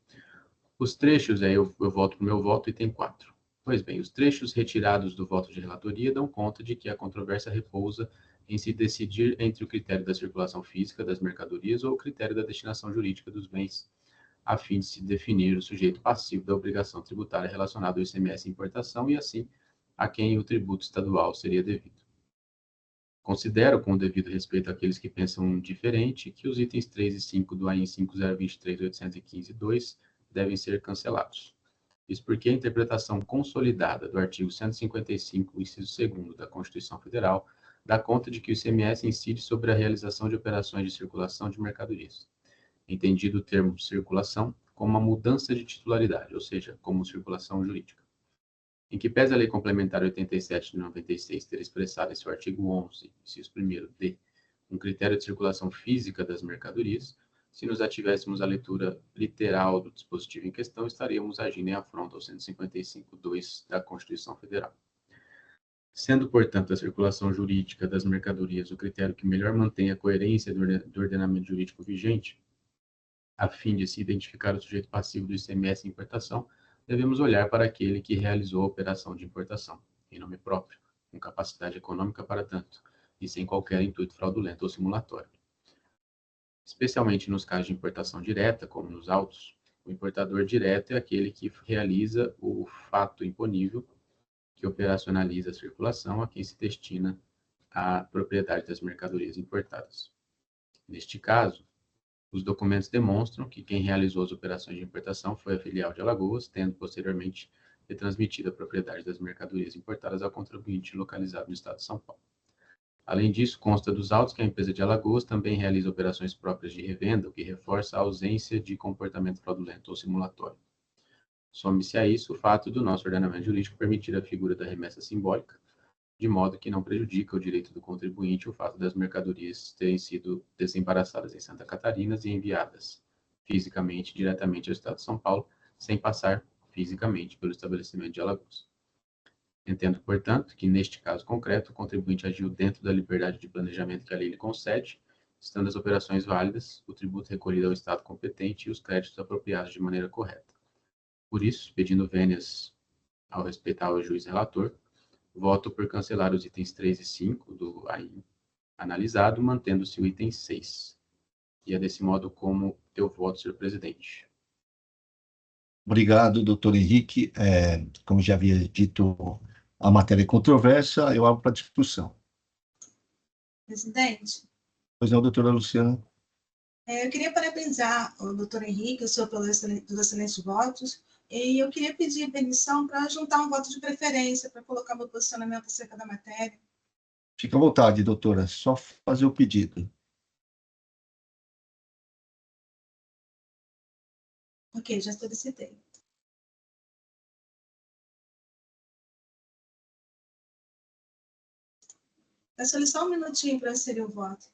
os trechos, aí eu volto para o meu voto, item 4. Pois bem, os trechos retirados do voto de relatoria dão conta de que a controvérsia repousa em se decidir entre o critério da circulação física das mercadorias ou o critério da destinação jurídica dos bens, a fim de se definir o sujeito passivo da obrigação tributária relacionado ao ICMS importação e, assim, a quem o tributo estadual seria devido. Considero, com o devido respeito àqueles que pensam diferente, que os itens 3 e 5 do AIN 5023.815.2 devem ser cancelados. Isso porque a interpretação consolidada do artigo 155, inciso 2º da Constituição Federal, dá conta de que o ICMS incide sobre a realização de operações de circulação de mercadorias, entendido o termo circulação como uma mudança de titularidade, ou seja, como circulação jurídica. Em que pese a Lei Complementar 87 de 96 ter expressado em seu artigo 11, inciso 1º d, um critério de circulação física das mercadorias, se nos ativéssemos a leitura literal do dispositivo em questão, estaríamos agindo em afronta ao 155.2 da Constituição Federal. Sendo, portanto, a circulação jurídica das mercadorias o critério que melhor mantém a coerência do ordenamento jurídico vigente, a fim de se identificar o sujeito passivo do ICMS em importação, devemos olhar para aquele que realizou a operação de importação, em nome próprio, com capacidade econômica para tanto, e sem qualquer intuito fraudulento ou simulatório. Especialmente nos casos de importação direta, como nos autos, o importador direto é aquele que realiza o fato imponível que operacionaliza a circulação a quem se destina a propriedade das mercadorias importadas. Neste caso, os documentos demonstram que quem realizou as operações de importação foi a filial de Alagoas, tendo posteriormente retransmitido a propriedade das mercadorias importadas ao contribuinte localizado no estado de São Paulo. Além disso, consta dos autos que a empresa de Alagoas também realiza operações próprias de revenda, o que reforça a ausência de comportamento fraudulento ou simulatório. Some-se a isso o fato do nosso ordenamento jurídico permitir a figura da remessa simbólica, de modo que não prejudica o direito do contribuinte o fato das mercadorias terem sido desembaraçadas em Santa Catarina e enviadas fisicamente, diretamente ao Estado de São Paulo, sem passar fisicamente pelo estabelecimento de Alagoas. Entendo, portanto, que, neste caso concreto, o contribuinte agiu dentro da liberdade de planejamento que a lei lhe concede, estando as operações válidas, o tributo recolhido ao Estado competente e os créditos apropriados de maneira correta. Por isso, pedindo vênias ao respeitável juiz relator, voto por cancelar os itens 3 e 5 do AIM analisado, mantendo-se o item 6. E é desse modo como eu voto, senhor presidente. Obrigado, doutor Henrique. Como já havia dito, a matéria é controversa, eu abro para discussão. Presidente, Pois não, doutora Luciana? eu queria parabenizar o doutor Henrique, o senhor pelos excelentes votos, e eu queria pedir permissão para juntar um voto de preferência, para colocar meu posicionamento acerca da matéria. Fique à vontade, doutora, só fazer o pedido. Ok, já solicitei. Peço só um minutinho para inserir o voto.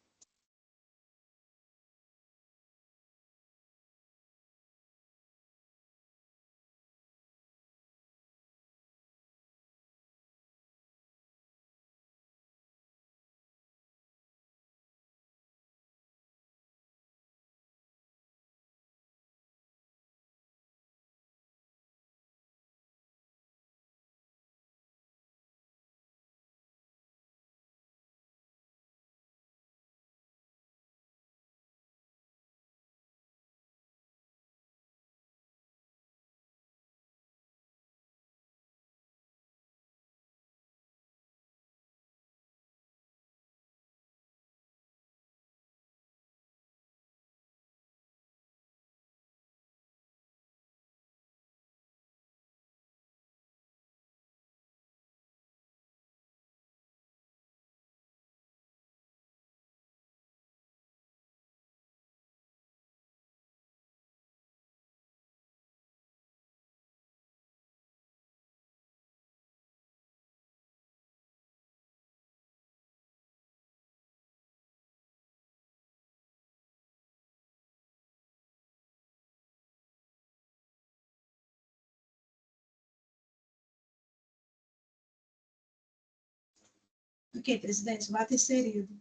Ok, presidente, voto inserido.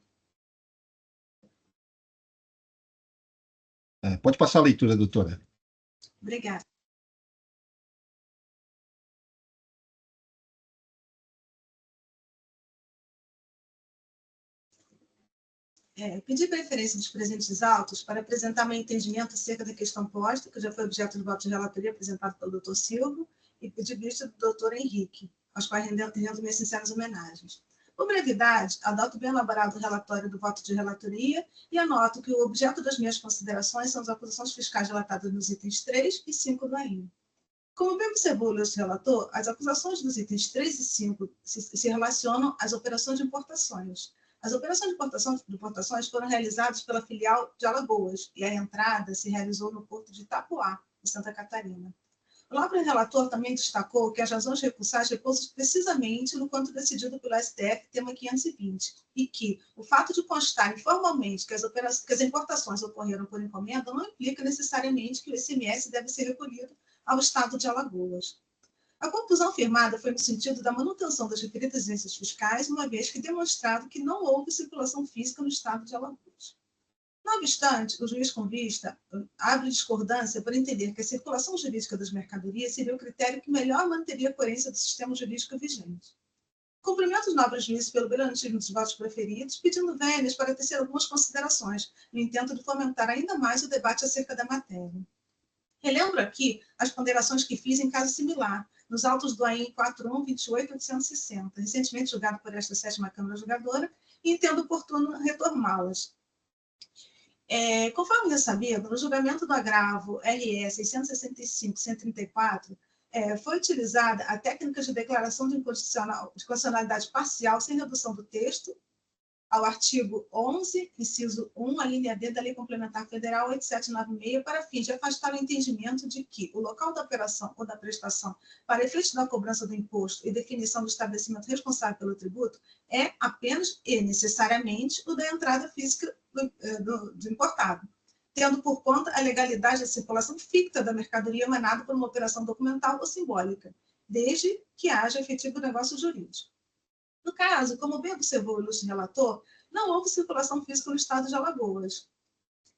Pode passar a leitura, doutora. Obrigada. Pedi preferência dos presentes autos para apresentar meu entendimento acerca da questão posta, que já foi objeto do voto de relatoria apresentado pelo doutor Silvio, e de vista do doutor Henrique, aos quais rendo minhas sinceras homenagens. Por brevidade, adoto bem elaborado o relatório do voto de relatoria e anoto que o objeto das minhas considerações são as acusações fiscais relatadas nos itens 3 e 5 do AIM. Como bem observou o nosso relator, as acusações dos itens 3 e 5 se relacionam às operações de importações. As operações de importações foram realizadas pela filial de Alagoas e a entrada se realizou no porto de Itapuá, em Santa Catarina. O nobre relator também destacou que as razões recursais repousam precisamente no quanto decidido pelo STF, tema 520, e que o fato de constar informalmente que as importações ocorreram por encomenda não implica necessariamente que o ICMS deve ser recolhido ao Estado de Alagoas. A conclusão firmada foi no sentido da manutenção das referidas exigências fiscais, uma vez que demonstrado que não houve circulação física no Estado de Alagoas. Não obstante, o juiz com vista abre discordância por entender que a circulação jurídica das mercadorias seria o critério que melhor manteria a coerência do sistema jurídico vigente. Cumprimento os nobres juízes pelo brilhantismo dos votos preferidos, pedindo vênias para tecer algumas considerações, no intento de fomentar ainda mais o debate acerca da matéria. Relembro aqui as ponderações que fiz em caso similar, nos autos do AIM 41.28.860, recentemente julgado por esta 7ª Câmara Julgadora, e entendo oportuno retomá-las. Conforme já sabido, no julgamento do agravo RE 665-134, foi utilizada a técnica de declaração de inconstitucionalidade parcial sem redução do texto, ao artigo 11, inciso 1, a linha D da Lei Complementar Federal 8796, para fim de afastar o entendimento de que o local da operação ou da prestação para efeito da cobrança do imposto e definição do estabelecimento responsável pelo tributo é apenas e necessariamente o da entrada física do importado, tendo por conta a legalidade da circulação ficta da mercadoria emanada por uma operação documental ou simbólica, desde que haja efetivo negócio jurídico. No caso, como bem observou o ilustre relator, não houve circulação física no estado de Alagoas,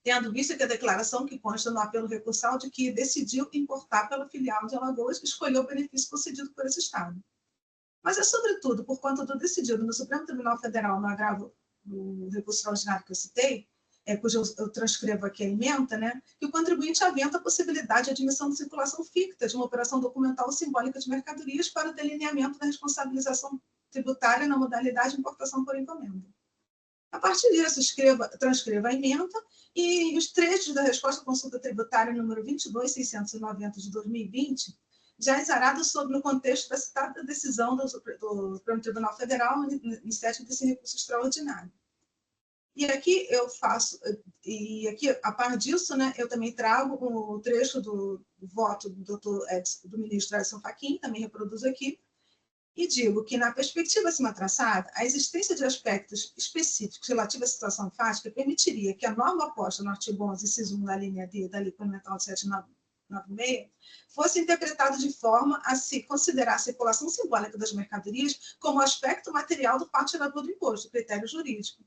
tendo visto que a declaração que consta no apelo recursal de que decidiu importar pela filial de Alagoas que escolheu o benefício concedido por esse estado. Mas é, sobretudo, por conta do decidido no Supremo Tribunal Federal no agravo do recurso extraordinário que eu citei, cujo eu transcrevo aqui a ementa, né, que o contribuinte aventa a possibilidade de admissão de circulação ficta de uma operação documental ou simbólica de mercadorias para o delineamento da responsabilização tributária na modalidade de importação por encomenda. A partir disso, transcreva a ementa e os trechos da resposta à consulta tributária número 22.690 de 2020, já exarada no contexto da citada decisão do Supremo Tribunal Federal em sede desse recurso extraordinário. E aqui a par disso, né, eu também trago o trecho do voto do ministro Edson Fachin, também reproduzo aqui, e digo que, na perspectiva acima traçada, a existência de aspectos específicos relativos à situação fática permitiria que a norma posta no artigo 11, inciso 1 da linha D da Lei Complementar 796 fosse interpretada de forma a se considerar a circulação simbólica das mercadorias como aspecto material do fato gerador do imposto, critério jurídico.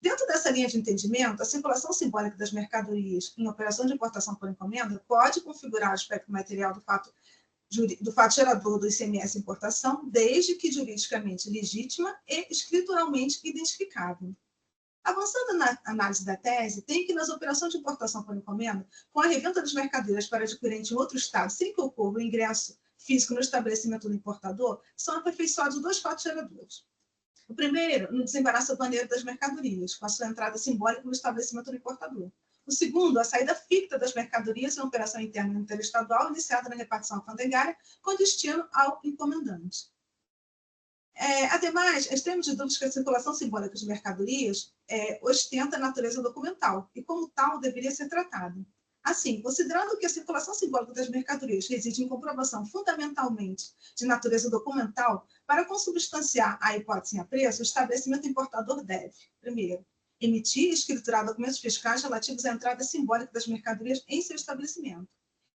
Dentro dessa linha de entendimento, a circulação simbólica das mercadorias em operação de importação por encomenda pode configurar o aspecto material do fato gerador do ICMS importação, desde que juridicamente legítima e escrituralmente identificável. Avançando na análise da tese, tem que nas operações de importação por encomenda, com a revenda das mercadorias para adquirente em outro estado, sem que ocorra o ingresso físico no estabelecimento do importador, são aperfeiçoados dois fatos geradores. O primeiro, no desembaraço aduaneiro das mercadorias, com a sua entrada simbólica no estabelecimento do importador. O segundo, a saída ficta das mercadorias em operação interna interestadual iniciada na repartição alfandegária com destino ao encomendante. Ademais, é extremo de dúvidas que a circulação simbólica de mercadorias ostenta a natureza documental e, como tal, deveria ser tratada. Assim, considerando que a circulação simbólica das mercadorias reside em comprovação fundamentalmente de natureza documental, para consubstanciar a hipótese a preço, o estabelecimento importador deve, primeiro, emitir e escriturar documentos fiscais relativos à entrada simbólica das mercadorias em seu estabelecimento.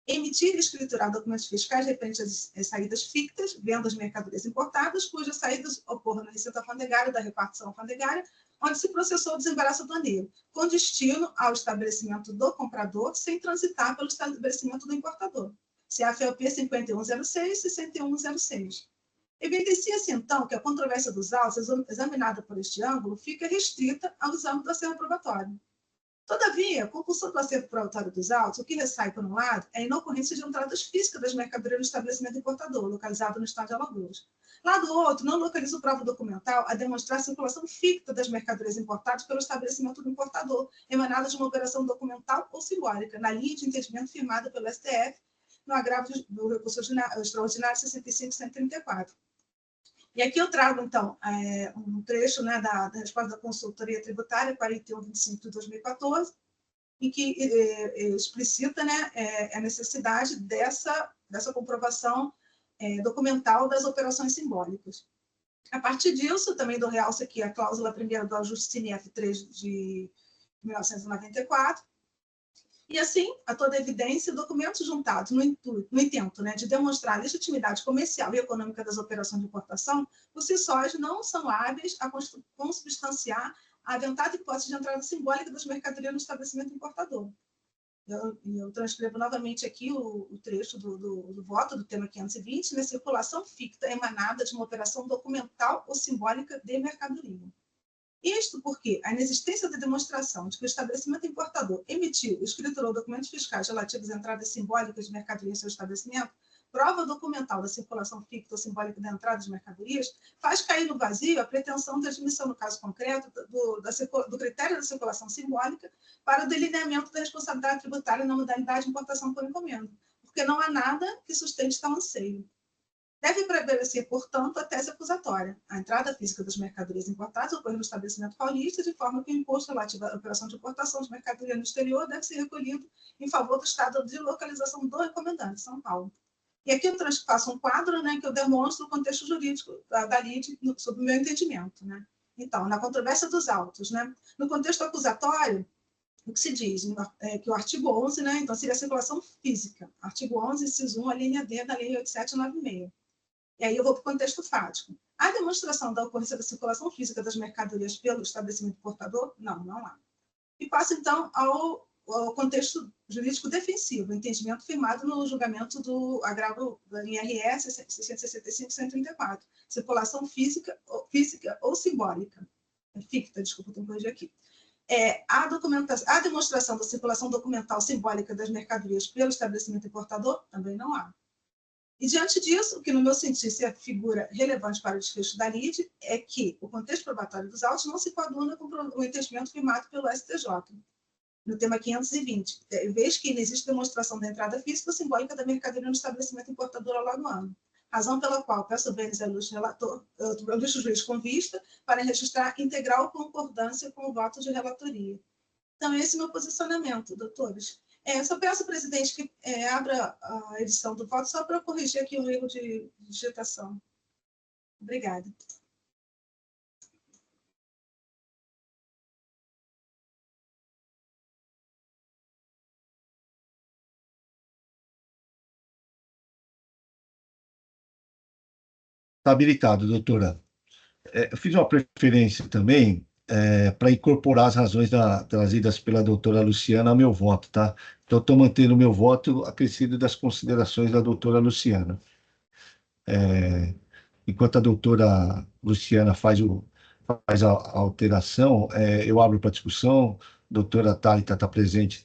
Emitir e escriturar documentos fiscais referentes às saídas fictas, vendas de mercadorias importadas, cujas saídas ocorram no receita alfandegária da repartição alfandegária, onde se processou o desembaraço aduaneiro, com destino ao estabelecimento do comprador, sem transitar pelo estabelecimento do importador. CFLP 5106 e 6106. Evidencia-se, então, que a controvérsia dos autos, examinada por este ângulo, fica restrita ao exame do acervo probatório. Todavia, a compulsão do acervo probatório dos autos, o que ressai, por um lado, é a inocorrência de entradas físicas das mercadorias no estabelecimento importador, localizado no estado de Alagoas. Lado outro, não localiza prova documental a demonstrar a circulação ficta das mercadorias importadas pelo estabelecimento do importador, emanada de uma operação documental ou simbólica, na linha de entendimento firmada pelo STF, no agravo do recurso extraordinário 65.134. E aqui eu trago, então, um trecho, né, da resposta da consultoria tributária 4125 de 2014, em que explicita, né, a necessidade dessa comprovação documental das operações simbólicas. A partir disso, também dou realce aqui a cláusula primeira do ajuste CINEF 3 de 1994, e assim, a toda evidência, documentos juntados no intento, né, de demonstrar a legitimidade comercial e econômica das operações de importação, por si sós não são hábeis a consubstanciar a aventada hipótese de entrada simbólica das mercadorias no estabelecimento importador. Eu transcrevo novamente aqui o trecho do voto do tema 520, na circulação ficta emanada de uma operação documental ou simbólica de mercadoria. Isto porque a inexistência da demonstração de que o estabelecimento importador emitiu e escriturou documentos fiscais relativos a entradas simbólicas de mercadoria em seu estabelecimento, prova documental da circulação ficta ou simbólica da entrada de mercadorias, faz cair no vazio a pretensão de admissão, no caso concreto, do critério da circulação simbólica para o delineamento da responsabilidade tributária na modalidade de importação por encomenda, porque não há nada que sustente tal anseio. Deve prevalecer, portanto, a tese acusatória. A entrada física das mercadorias importadas ocorre no estabelecimento paulista, de forma que o imposto relativo à operação de importação de mercadoria no exterior deve ser recolhido em favor do estado de localização do encomendante, São Paulo. E aqui eu faço um quadro, né, que eu demonstro o contexto jurídico da LIDE sob o meu entendimento. Né? Então, na controvérsia dos autos, né, no contexto acusatório, o que se diz que o artigo 11, né, então seria a circulação física, artigo 11, inciso 1, a linha D da Lei 8796. E aí eu vou para o contexto fático. A demonstração da ocorrência da circulação física das mercadorias pelo estabelecimento portador? Não, não há. E passo, então, ao contexto jurídico defensivo, entendimento firmado no julgamento do agravo da linha RS 665-134, circulação física ou simbólica. Ficta, desculpa, tenho que corrigir aqui. A demonstração da circulação documental simbólica das mercadorias pelo estabelecimento importador? Também não há. E, diante disso, o que, no meu sentido, é a figura relevante para o desfecho da lide é que o contexto probatório dos autos não se coaduna com o entendimento firmado pelo STJ, no tema 520, vez que inexiste demonstração da entrada física ou simbólica da mercadoria no estabelecimento importador alagoano, razão pela qual peço bens ao ilustre juiz com vista para registrar integral concordância com o voto de relatoria. Então, esse é o meu posicionamento, doutores. Só peço, presidente, que abra a edição do voto só para corrigir aqui o erro de digitação. Obrigada. Está habilitado, doutora. Eu fiz uma preferência também para incorporar as razões trazidas pela doutora Luciana ao meu voto, tá? Então, estou mantendo o meu voto acrescido das considerações da doutora Luciana. Enquanto a doutora Luciana faz a alteração, eu abro para discussão. Doutora Thalita está presente,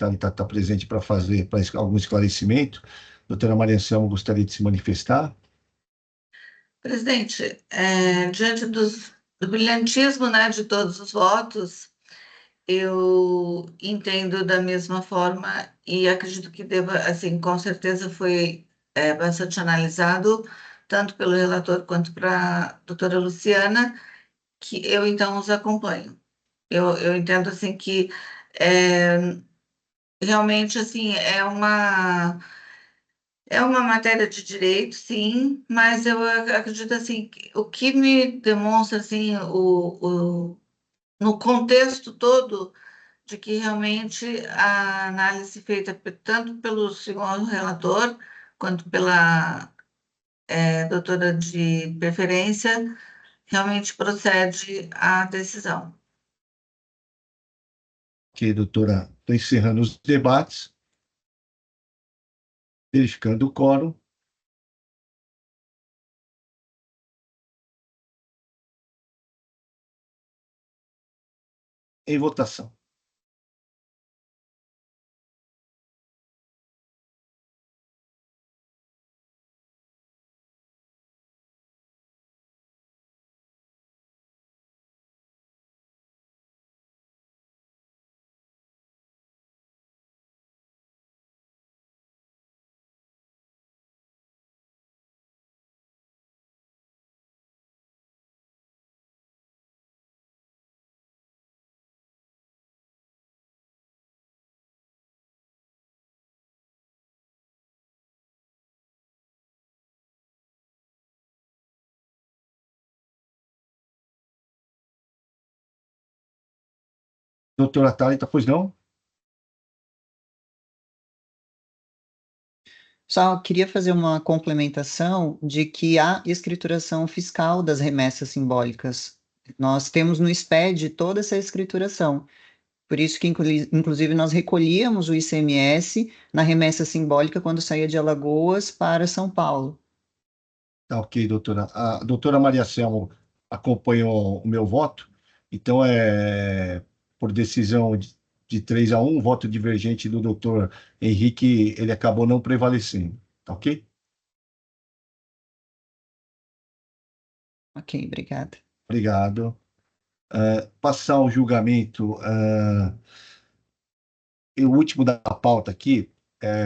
para fazer algum esclarecimento. Doutora Maria Anselmo gostaria de se manifestar. Presidente, diante do brilhantismo, né, de todos os votos, eu entendo da mesma forma e acredito que deva, assim, com certeza foi bastante analisado, tanto pelo relator quanto para a doutora Luciana, que eu, então, os acompanho. Eu entendo, assim, que realmente, assim, é uma matéria de direito, sim, mas eu acredito, assim, que o que me demonstra, assim, no contexto todo, de que realmente a análise feita tanto pelo senhor relator, quanto pela doutora de preferência, realmente procede à decisão. Ok, doutora, estou encerrando os debates, verificando o quórum. Em votação. Doutora Thalita, pois não? Só queria fazer uma complementação de que há escrituração fiscal das remessas simbólicas. Nós temos no SPED toda essa escrituração. Por isso que, inclusive, nós recolhíamos o ICMS na remessa simbólica quando saía de Alagoas para São Paulo. Tá, ok, doutora. A doutora Maria Selmo acompanhou o meu voto, então por decisão de 3-1, voto divergente do doutor Henrique, ele acabou não prevalecendo, tá ok? Ok, obrigada. Obrigado. Passar o julgamento, o último da pauta aqui,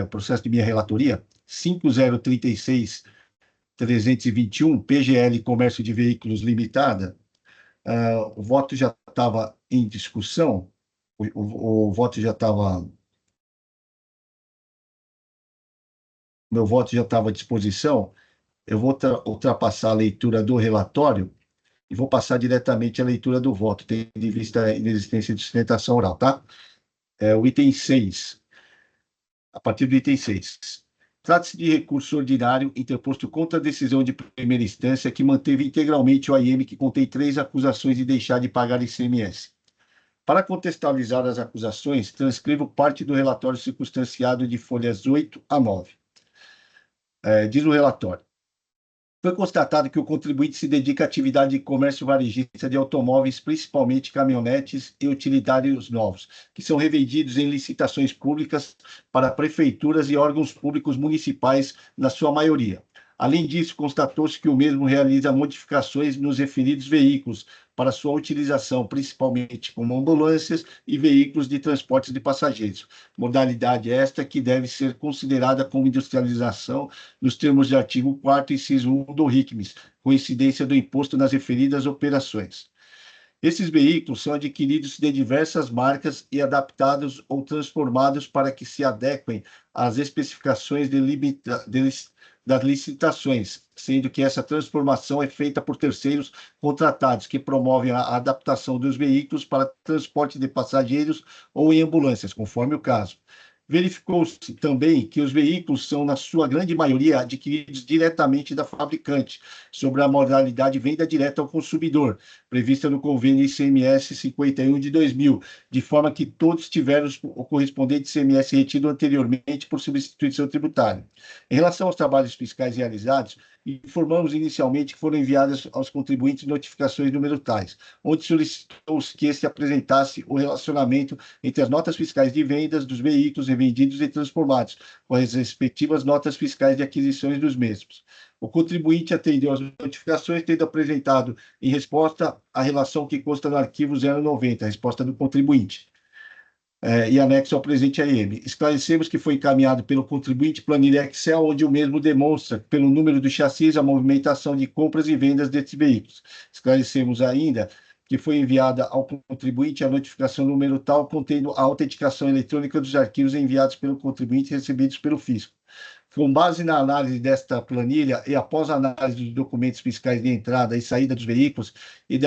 o processo de minha relatoria, 5036-321, PGL Comércio de Veículos Limitada. O voto já estava em discussão, o voto já estava. Meu voto já estava à disposição. Eu vou ultrapassar a leitura do relatório e vou passar diretamente à leitura do voto, tendo em vista a inexistência de sustentação oral, tá? o item 6, a partir do item 6. Trata-se de recurso ordinário interposto contra a decisão de primeira instância que manteve integralmente o AIM que contém 3 acusações de deixar de pagar ICMS. Para contextualizar as acusações, transcrevo parte do relatório circunstanciado de folhas 8 a 9. Diz o relatório. Foi constatado que o contribuinte se dedica à atividade de comércio varejista de automóveis, principalmente caminhonetes e utilitários novos, que são revendidos em licitações públicas para prefeituras e órgãos públicos municipais, na sua maioria. Além disso, constatou-se que o mesmo realiza modificações nos referidos veículos para sua utilização, principalmente como ambulâncias e veículos de transporte de passageiros. Modalidade esta que deve ser considerada como industrialização nos termos de artigo 4º, inciso 1 do RICMES, com incidência do imposto nas referidas operações. Esses veículos são adquiridos de diversas marcas e adaptados ou transformados para que se adequem às especificações das licitações, sendo que essa transformação é feita por terceiros contratados que promovem a adaptação dos veículos para transporte de passageiros ou em ambulâncias, conforme o caso. Verificou-se também que os veículos são, na sua grande maioria, adquiridos diretamente da fabricante, sobre a modalidade venda direta ao consumidor, prevista no convênio ICMS 51 de 2000, de forma que todos tiveram o correspondente ICMS retido anteriormente por substituição tributária. Em relação aos trabalhos fiscais realizados, informamos inicialmente que foram enviadas aos contribuintes notificações número tais, onde solicitou-se que este apresentasse o relacionamento entre as notas fiscais de vendas dos veículos revendidos e transformados, com as respectivas notas fiscais de aquisições dos mesmos. O contribuinte atendeu às notificações, tendo apresentado, em resposta, a relação que consta no arquivo 090, a resposta do contribuinte, e anexo ao presente AIM. Esclarecemos que foi encaminhado pelo contribuinte planilha Excel, onde o mesmo demonstra, pelo número do chassis, a movimentação de compras e vendas desses veículos. Esclarecemos ainda que foi enviada ao contribuinte a notificação número tal, contendo a autenticação eletrônica dos arquivos enviados pelo contribuinte e recebidos pelo fisco. Com base na análise desta planilha e após a análise dos documentos fiscais de entrada e saída dos veículos e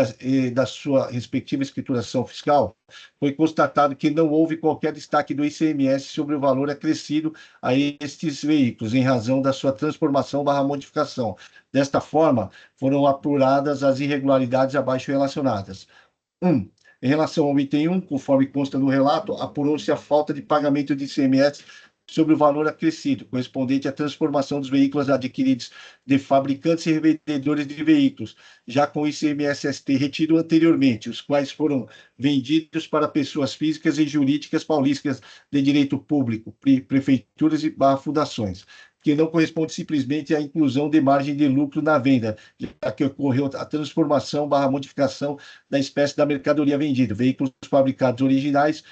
da sua respectiva escrituração fiscal, foi constatado que não houve qualquer destaque do ICMS sobre o valor acrescido a estes veículos, em razão da sua transformação/modificação. Desta forma, foram apuradas as irregularidades abaixo relacionadas. 1. Em relação ao item 1, conforme consta no relato, apurou-se a falta de pagamento de ICMS sobre o valor acrescido, correspondente à transformação dos veículos adquiridos de fabricantes e revendedores de veículos, já com ICMS-ST retido anteriormente, os quais foram vendidos para pessoas físicas e jurídicas paulistas de direito público, prefeituras e fundações, que não corresponde simplesmente à inclusão de margem de lucro na venda, já que ocorreu a transformação/modificação da espécie da mercadoria vendida, veículos fabricados originais,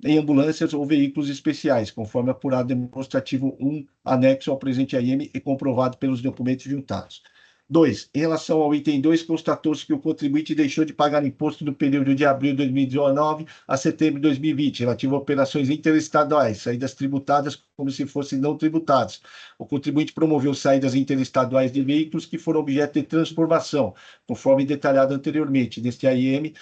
em ambulâncias ou veículos especiais, conforme apurado demonstrativo 1, anexo ao presente AIM e comprovado pelos documentos juntados. 2. Em relação ao item 2, constatou-se que o contribuinte deixou de pagar imposto no período de abril de 2019 a setembro de 2020, relativo a operações interestaduais, saídas tributadas como se fossem não tributadas. O contribuinte promoveu saídas interestaduais de veículos que foram objeto de transformação, conforme detalhado anteriormente. Neste AIM,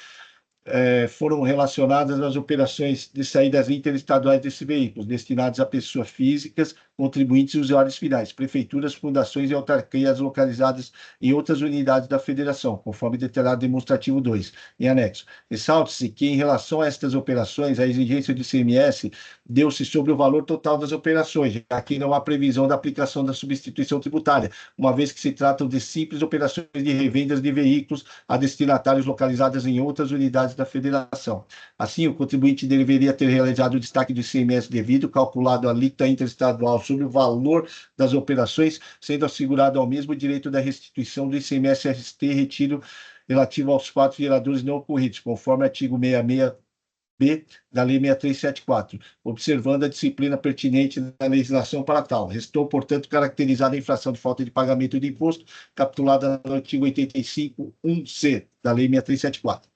foram relacionadas às operações de saídas interestaduais desses veículos, destinados a pessoas físicas, contribuintes e usuários finais, prefeituras, fundações e autarquias localizadas em outras unidades da federação, conforme detalhado demonstrativo 2, em anexo. Ressalte-se que, em relação a estas operações, a exigência de ICMS deu-se sobre o valor total das operações, já que não há previsão da aplicação da substituição tributária, uma vez que se tratam de simples operações de revendas de veículos a destinatários localizadas em outras unidades da federação. Assim, o contribuinte deveria ter realizado o destaque do ICMS devido, calculado a alíquota interestadual sobre o valor das operações, sendo assegurado ao mesmo direito da restituição do ICMS-ST retido relativo aos fatos geradores não ocorridos, conforme artigo 66B da Lei 6374, observando a disciplina pertinente da legislação para tal. Restou, portanto, caracterizada a infração de falta de pagamento de imposto, capitulada no artigo 85.1c da Lei 6374.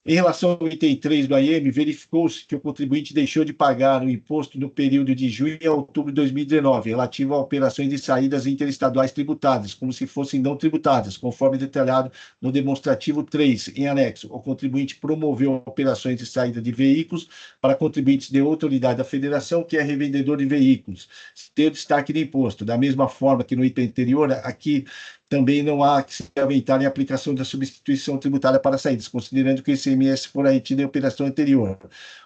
Em relação ao item 3 do AIM, verificou-se que o contribuinte deixou de pagar o imposto no período de junho a outubro de 2019, relativo a operações de saídas interestaduais tributadas, como se fossem não tributadas, conforme detalhado no demonstrativo 3, em anexo. O contribuinte promoveu operações de saída de veículos para contribuintes de outra unidade da federação, que é revendedor de veículos, ter destaque de imposto. Da mesma forma que no item anterior, aqui também não há que se aventar em aplicação da substituição tributária para saídas, considerando que o ICMS for retido em operação anterior.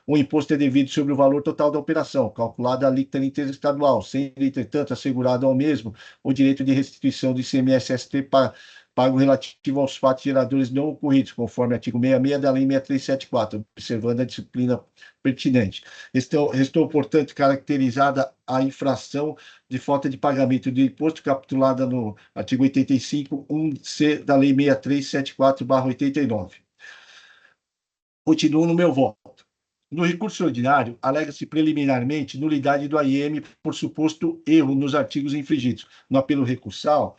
O imposto é devido sobre o valor total da operação, calculado a alíquota interestadual, sendo, entretanto, assegurado ao mesmo o direito de restituição do ICMS-ST pago relativo aos fatos geradores não ocorridos, conforme artigo 66 da Lei 6374, observando a disciplina pertinente. Restou, portanto, caracterizada a infração de falta de pagamento do imposto capitulada no artigo 85, 1C da Lei 6374/89. Continuo no meu voto. No recurso ordinário, alega-se preliminarmente nulidade do AIM por suposto erro nos artigos infringidos. No apelo recursal,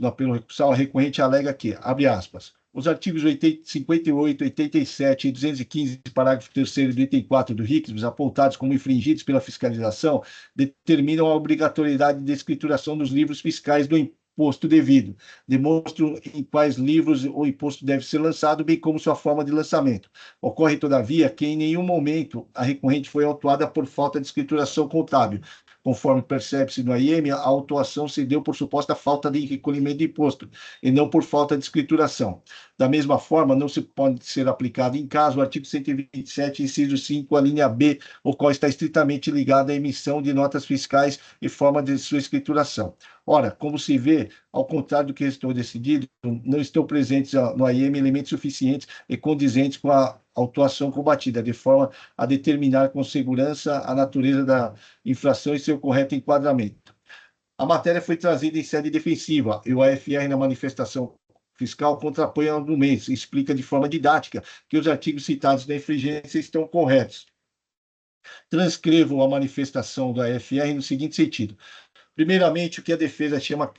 a recorrente alega que, abre aspas, os artigos 58, 87 e 215, parágrafo 3º do item 4 do RICS, apontados como infringidos pela fiscalização, determinam a obrigatoriedade de escrituração dos livros fiscais do imposto devido, demonstram em quais livros o imposto deve ser lançado, bem como sua forma de lançamento. Ocorre, todavia, que em nenhum momento a recorrente foi autuada por falta de escrituração contábil. Conforme percebe-se no AIM, a autuação se deu por suposta falta de recolhimento de imposto, e não por falta de escrituração. Da mesma forma, não se pode ser aplicado em caso o artigo 127, inciso 5, a linha B, o qual está estritamente ligado à emissão de notas fiscais e forma de sua escrituração. Ora, como se vê, ao contrário do que estou decidido, não estão presentes no AIM elementos suficientes e condizentes com a autuação combatida, de forma a determinar com segurança a natureza da infração e seu correto enquadramento. A matéria foi trazida em sede defensiva e o AFR, na manifestação fiscal, contrapõe ao argumento e explica de forma didática que os artigos citados na infringência estão corretos. Transcrevo a manifestação do AFR no seguinte sentido. Primeiramente, o que a defesa chama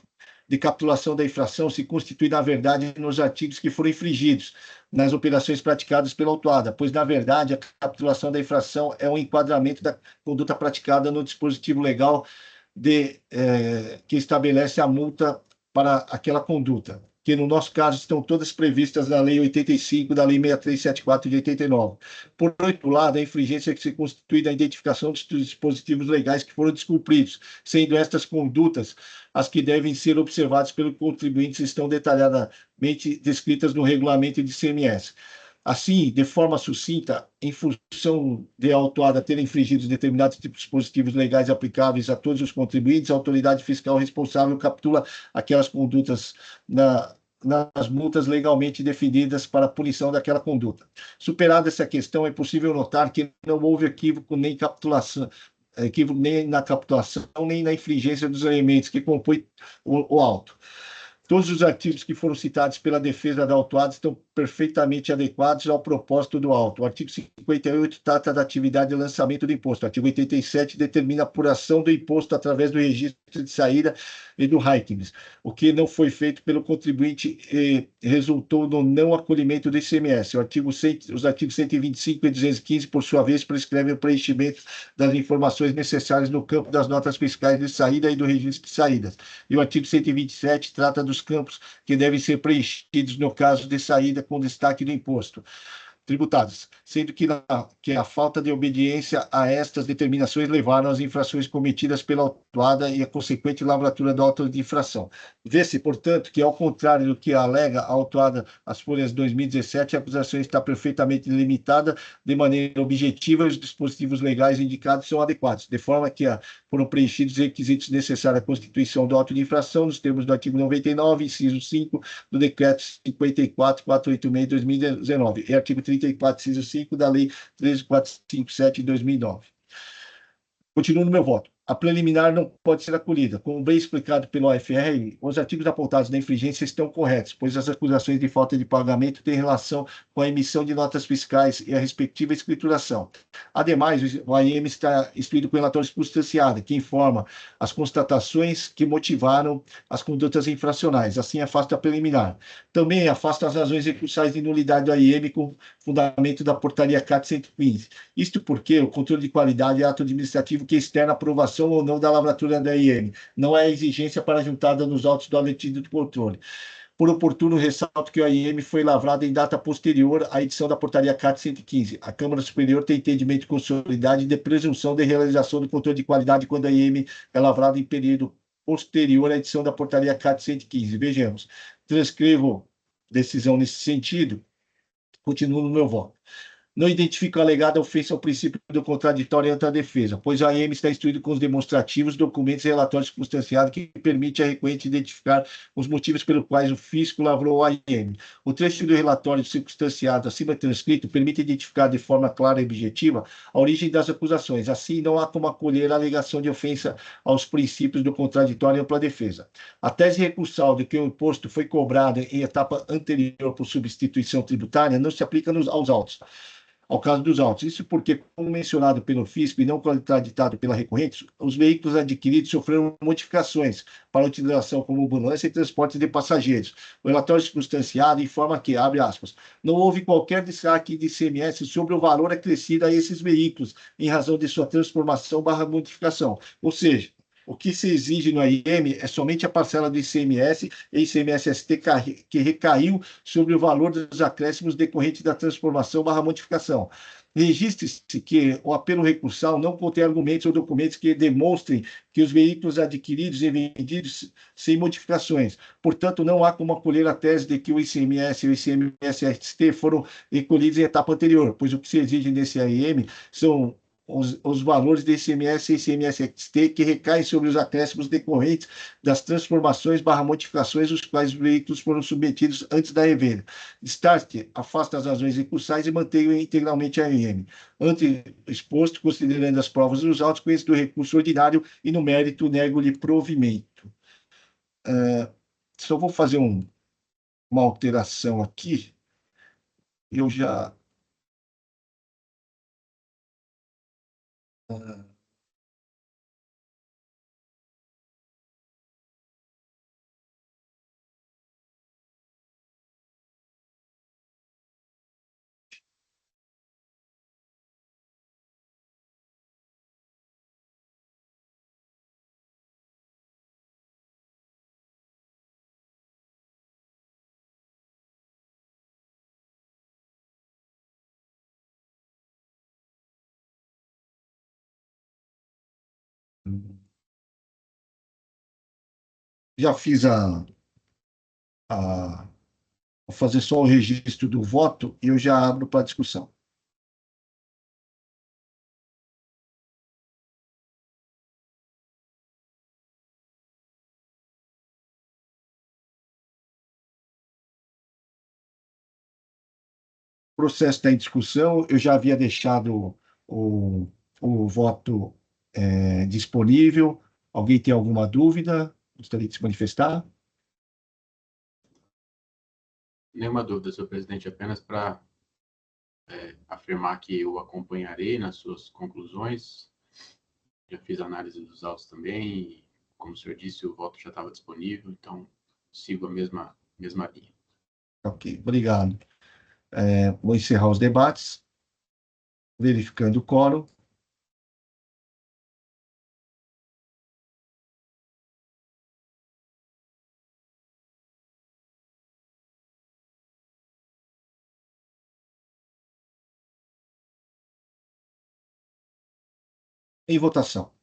de capitulação da infração se constitui, na verdade, nos artigos que foram infringidos, nas operações praticadas pela autuada, pois, na verdade, a capitulação da infração é um enquadramento da conduta praticada no dispositivo legal que estabelece a multa para aquela conduta, que, no nosso caso, estão todas previstas na Lei 85, da Lei 6374 de 89. Por outro lado, a infringência que se constitui da identificação dos dispositivos legais que foram descumpridos, sendo estas condutas as que devem ser observadas pelo contribuinte, estão detalhadamente descritas no regulamento de ICMS. Assim, de forma sucinta, em função de a autuada ter infringido determinados dispositivos legais aplicáveis a todos os contribuintes, a autoridade fiscal responsável captura aquelas condutas nas multas legalmente definidas para a punição daquela conduta. Superada essa questão, é possível notar que não houve equívoco nem na capturação, nem na infringência dos elementos que compõem o auto. Todos os artigos que foram citados pela defesa da autuada estão perfeitamente adequados ao propósito do auto. O artigo 58 trata da atividade de lançamento do imposto. O artigo 87 determina a apuração do imposto através do registro de saída e do RAICMS, o que não foi feito pelo contribuinte e resultou no não acolhimento do ICMS. Os artigos 125 e 215, por sua vez, prescrevem o preenchimento das informações necessárias no campo das notas fiscais de saída e do registro de saídas. E o artigo 127 trata dos campos que devem ser preenchidos no caso de saída com destaque do imposto tributadas, sendo que a falta de obediência a estas determinações levaram às infrações cometidas pela autuada e a consequente lavratura do auto de infração. Vê-se, portanto, que, ao contrário do que alega a autuada às folhas 2017, a acusação está perfeitamente limitada de maneira objetiva e os dispositivos legais indicados são adequados, de forma que foram preenchidos os requisitos necessários à constituição do auto de infração, nos termos do artigo 99, inciso 5, do Decreto 54.486/2019, e artigo 34, inciso 5, da Lei 13.457 de 2009. Continuo no meu voto. a preliminar não pode ser acolhida. Como bem explicado pelo OFR, os artigos apontados na infringência estão corretos, pois as acusações de falta de pagamento têm relação com a emissão de notas fiscais e a respectiva escrituração. Ademais, o AIM está instruído com relatório circunstanciado, que informa as constatações que motivaram as condutas infracionais. Assim, afasta a preliminar. Também afasta as razões recursais de nulidade do AIM com fundamento da portaria CAT 115. Isto porque o controle de qualidade é ato administrativo que externa a aprovação ou não da lavratura da IM. Não é exigência para juntada nos autos do aletido de controle. Por oportuno, ressalto que o AIM foi lavrado em data posterior à edição da portaria CAT 115. A Câmara Superior tem entendimento consolidado de presunção de realização do controle de qualidade quando a AIM é lavrado em período posterior à edição da portaria CAT 115. Vejamos. Transcrevo decisão nesse sentido. Continuo no meu voto. Não identifico a alegada ofensa ao princípio do contraditório ante a defesa, pois a AIM está instruído com os demonstrativos, documentos e relatórios circunstanciados que permite a requerente identificar os motivos pelos quais o fisco lavrou a AIM. O trecho do relatório circunstanciado acima transcrito permite identificar de forma clara e objetiva a origem das acusações. Assim, não há como acolher a alegação de ofensa aos princípios do contraditório ampla defesa. A tese recursal de que o imposto foi cobrado em etapa anterior por substituição tributária não se aplica aos autos. Ao caso dos autos. Isso porque, como mencionado pelo fisco e não contraditado pela recorrente, os veículos adquiridos sofreram modificações para utilização como ambulância e transporte de passageiros. O relatório circunstanciado informa que, abre aspas, não houve qualquer destaque de ICMS sobre o valor acrescido a esses veículos em razão de sua transformação/modificação. Ou seja, o que se exige no AIM é somente a parcela do ICMS e ICMS-ST que recaiu sobre o valor dos acréscimos decorrentes da transformação/modificação. Registre-se que o apelo recursal não contém argumentos ou documentos que demonstrem que os veículos adquiridos e vendidos sem modificações. Portanto, não há como acolher a tese de que o ICMS e o ICMS-ST foram recolhidos em etapa anterior, pois o que se exige nesse AIM são os valores de ICMS e ICMS-ST que recaem sobre os acréscimos decorrentes das transformações/modificações os quais os veículos foram submetidos antes da revenda. Destaque, afasta as razões recursais e mantenha integralmente a AIM. Ante exposto, considerando as provas dos autos, conheço do recurso ordinário e no mérito nego-lhe provimento. Só vou fazer uma alteração aqui. Eu já... Já fiz vou fazer só o registro do voto e eu já abro para discussão. O processo está em discussão, eu já havia deixado o voto disponível. Alguém tem alguma dúvida? Gostaria de se manifestar? Nenhuma dúvida, senhor presidente, apenas para afirmar que eu acompanharei nas suas conclusões. Já fiz análise dos autos também, e, como o senhor disse, o voto já estava disponível, então sigo a mesma linha. Ok, obrigado. Vou encerrar os debates, verificando o quórum. Em votação.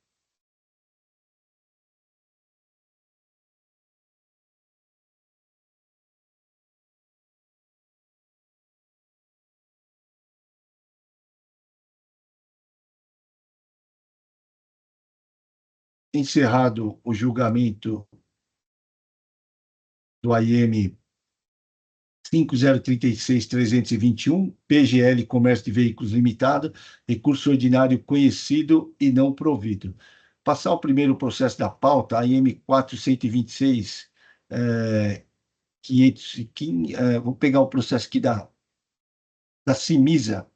Encerrado o julgamento do AIM 5036-321, PGL Comércio de Veículos Limitada, recurso ordinário conhecido e não provido. passar o primeiro processo da pauta, a IM 4126, 515, vou pegar o processo aqui da Simisa,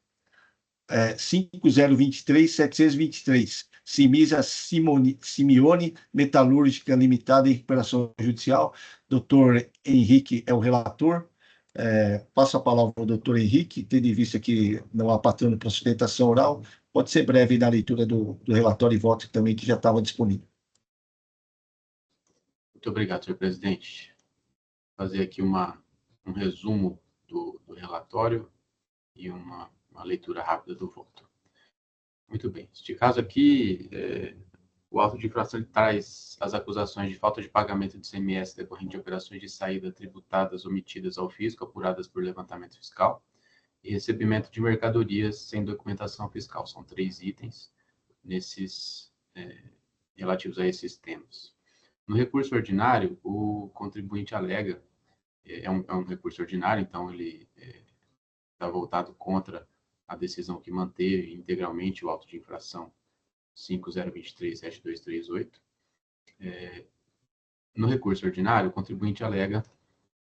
5023-723, Simisa Simeone Metalúrgica Limitada em Recuperação Judicial. Doutor Henrique é o relator. Passo a palavra ao doutor Henrique, tendo em vista que não há patrono para sustentação oral, pode ser breve na leitura do relatório e voto também, que já estava disponível. Muito obrigado, senhor presidente. Vou fazer aqui um resumo do relatório e uma leitura rápida do voto. Muito bem. Neste caso aqui, o auto de infração traz as acusações de falta de pagamento de ICMS decorrente de operações de saída tributadas omitidas ao fisco, apuradas por levantamento fiscal, e recebimento de mercadorias sem documentação fiscal. São 3 itens relativos a esses temas. No recurso ordinário, o contribuinte alega, é um recurso ordinário, então ele está voltado contra a decisão que manteve integralmente o auto de infração 5023-7238. No recurso ordinário, o contribuinte alega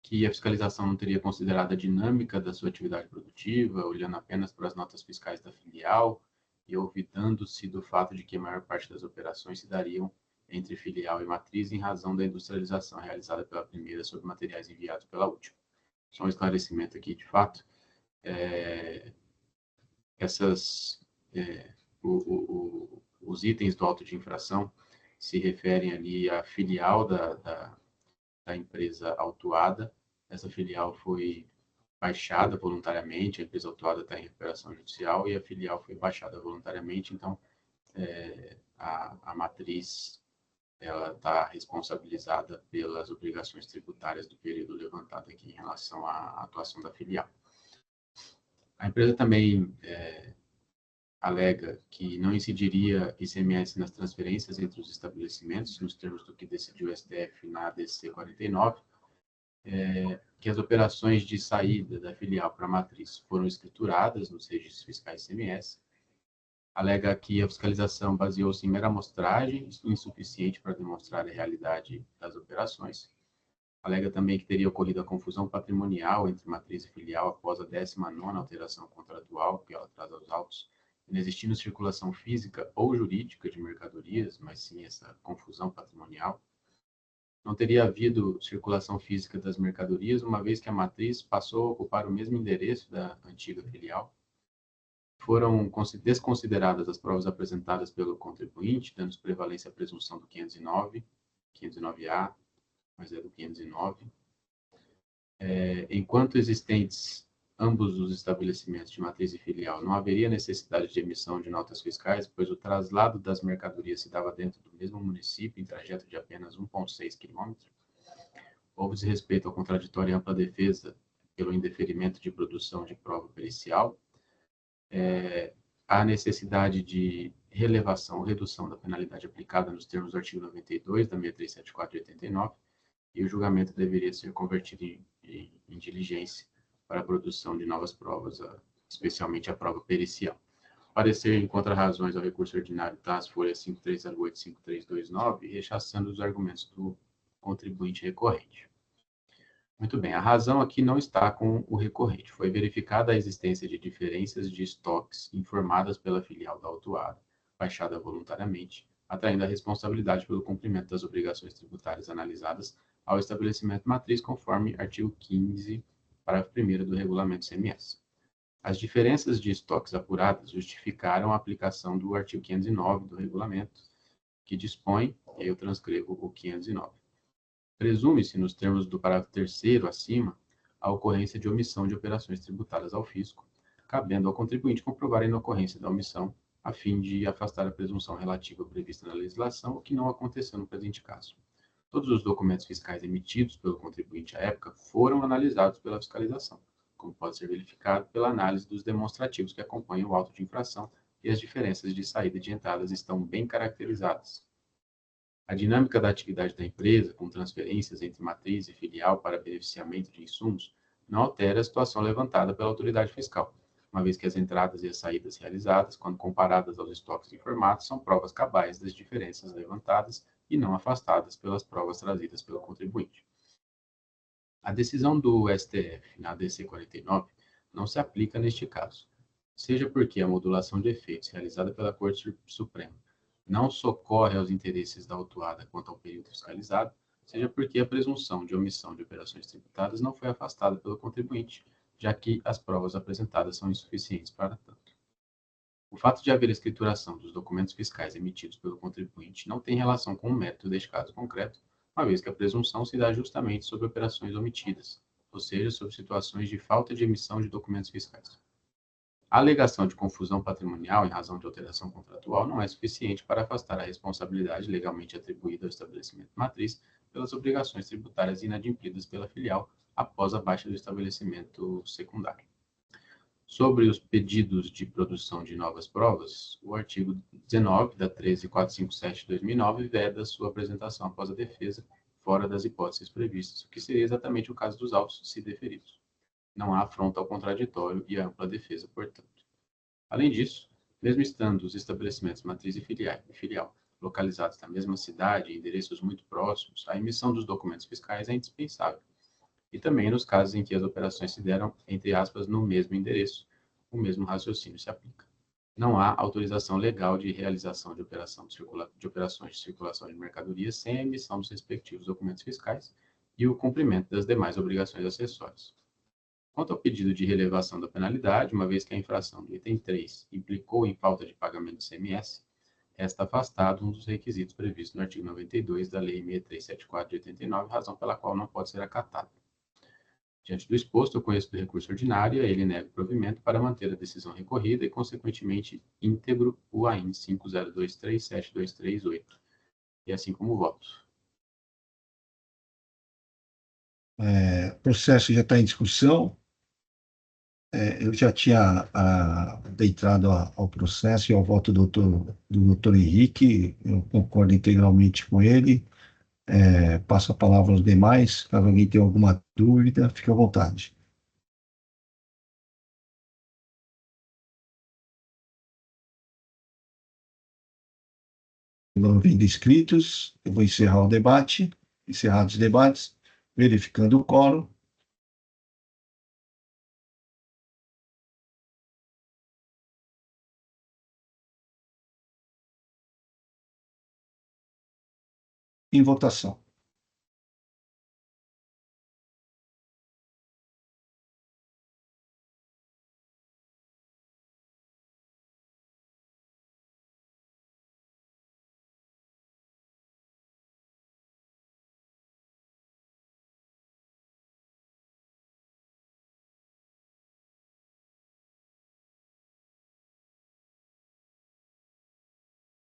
que a fiscalização não teria considerado a dinâmica da sua atividade produtiva, olhando apenas para as notas fiscais da filial e olvidando-se do fato de que a maior parte das operações se dariam entre filial e matriz em razão da industrialização realizada pela primeira sobre materiais enviados pela última. Só um esclarecimento aqui, de fato. Os itens do auto de infração se referem ali à filial da empresa autuada. Essa filial foi baixada voluntariamente, a empresa autuada está em recuperação judicial e a filial foi baixada voluntariamente, então a matriz ela está responsabilizada pelas obrigações tributárias do período levantado aqui em relação à atuação da filial. A empresa também alega que não incidiria ICMS nas transferências entre os estabelecimentos, nos termos do que decidiu o STF na ADC 49, que as operações de saída da filial para a matriz foram escrituradas nos registros fiscais ICMS. Alega que a fiscalização baseou-se em mera amostragem, insuficiente para demonstrar a realidade das operações. Alega também que teria ocorrido a confusão patrimonial entre matriz e filial após a 19ª alteração contratual, que ela traz aos autos, inexistindo circulação física ou jurídica de mercadorias, mas sim essa confusão patrimonial. Não teria havido circulação física das mercadorias, uma vez que a matriz passou a ocupar o mesmo endereço da antiga filial. Foram desconsideradas as provas apresentadas pelo contribuinte, dando prevalência à presunção do 509A, mas é do 509. Enquanto existentes ambos os estabelecimentos de matriz e filial, não haveria necessidade de emissão de notas fiscais, pois o traslado das mercadorias se dava dentro do mesmo município, em trajeto de apenas 1,6 km. Houve desrespeito ao contraditório e ampla defesa pelo indeferimento de produção de prova pericial. Há necessidade de relevação ou redução da penalidade aplicada nos termos do artigo 92 da 6374 de 89, e o julgamento deveria ser convertido em diligência para a produção de novas provas, especialmente a prova pericial. Parecer em contra-razões ao recurso ordinário está as folhas 5308 e 5329, rechaçando os argumentos do contribuinte recorrente. Muito bem, a razão aqui não está com o recorrente. Foi verificada a existência de diferenças de estoques informadas pela filial da autuada, baixada voluntariamente, atraindo a responsabilidade pelo cumprimento das obrigações tributárias analisadas ao estabelecimento matriz, conforme artigo 15, parágrafo 1º do regulamento ICMS. As diferenças de estoques apuradas justificaram a aplicação do artigo 509 do regulamento, que dispõe, e aí eu transcrevo o 509. Presume-se, nos termos do parágrafo 3º acima, a ocorrência de omissão de operações tributadas ao fisco, cabendo ao contribuinte comprovar a inocorrência da omissão, a fim de afastar a presunção relativa prevista na legislação, o que não aconteceu no presente caso. Todos os documentos fiscais emitidos pelo contribuinte à época foram analisados pela fiscalização, como pode ser verificado pela análise dos demonstrativos que acompanham o auto de infração, e as diferenças de saída e de entradas estão bem caracterizadas. A dinâmica da atividade da empresa, com transferências entre matriz e filial para beneficiamento de insumos, não altera a situação levantada pela autoridade fiscal. uma vez que as entradas e as saídas realizadas, quando comparadas aos estoques informados, são provas cabais das diferenças levantadas e não afastadas pelas provas trazidas pelo contribuinte. A decisão do STF na ADC 49 não se aplica neste caso, seja porque a modulação de efeitos realizada pela Corte Suprema não socorre aos interesses da autuada quanto ao período fiscalizado, seja porque a presunção de omissão de operações tributadas não foi afastada pelo contribuinte, já que as provas apresentadas são insuficientes para tanto. O fato de haver escrituração dos documentos fiscais emitidos pelo contribuinte não tem relação com o mérito deste caso concreto, uma vez que a presunção se dá justamente sobre operações omitidas, ou seja, sobre situações de falta de emissão de documentos fiscais. A alegação de confusão patrimonial em razão de alteração contratual não é suficiente para afastar a responsabilidade legalmente atribuída ao estabelecimento matriz pelas obrigações tributárias inadimplidas pela filial após a baixa do estabelecimento secundário. Sobre os pedidos de produção de novas provas, o artigo 19 da 13457 de 2009 veda sua apresentação após a defesa, fora das hipóteses previstas, o que seria exatamente o caso dos autos se deferidos. Não há afronta ao contraditório e ampla defesa, portanto. Além disso, mesmo estando os estabelecimentos matriz e filial localizados na mesma cidade e endereços muito próximos, a emissão dos documentos fiscais é indispensável. E também nos casos em que as operações se deram, entre aspas, no mesmo endereço, o mesmo raciocínio se aplica. Não há autorização legal de realização de operações de circulação de mercadorias sem a emissão dos respectivos documentos fiscais e o cumprimento das demais obrigações acessórias. Quanto ao pedido de relevação da penalidade, uma vez que a infração do item 3 implicou em falta de pagamento de ICMS, resta afastado um dos requisitos previstos no artigo 92 da Lei 6374 de 89, razão pela qual não pode ser acatado. Diante do exposto, eu conheço do recurso ordinário e a ele nego provimento para manter a decisão recorrida e, consequentemente, íntegro o AIN 50237238, e assim como o voto. O processo já está em discussão. Eu já tinha adentrado ao processo e ao voto do doutor Henrique, eu concordo integralmente com ele. Passo a palavra aos demais, caso alguém tenha alguma dúvida, fique à vontade. Não havendo inscritos, eu vou encerrar o debate. Encerrados os debates, verificando o quórum. Em votação.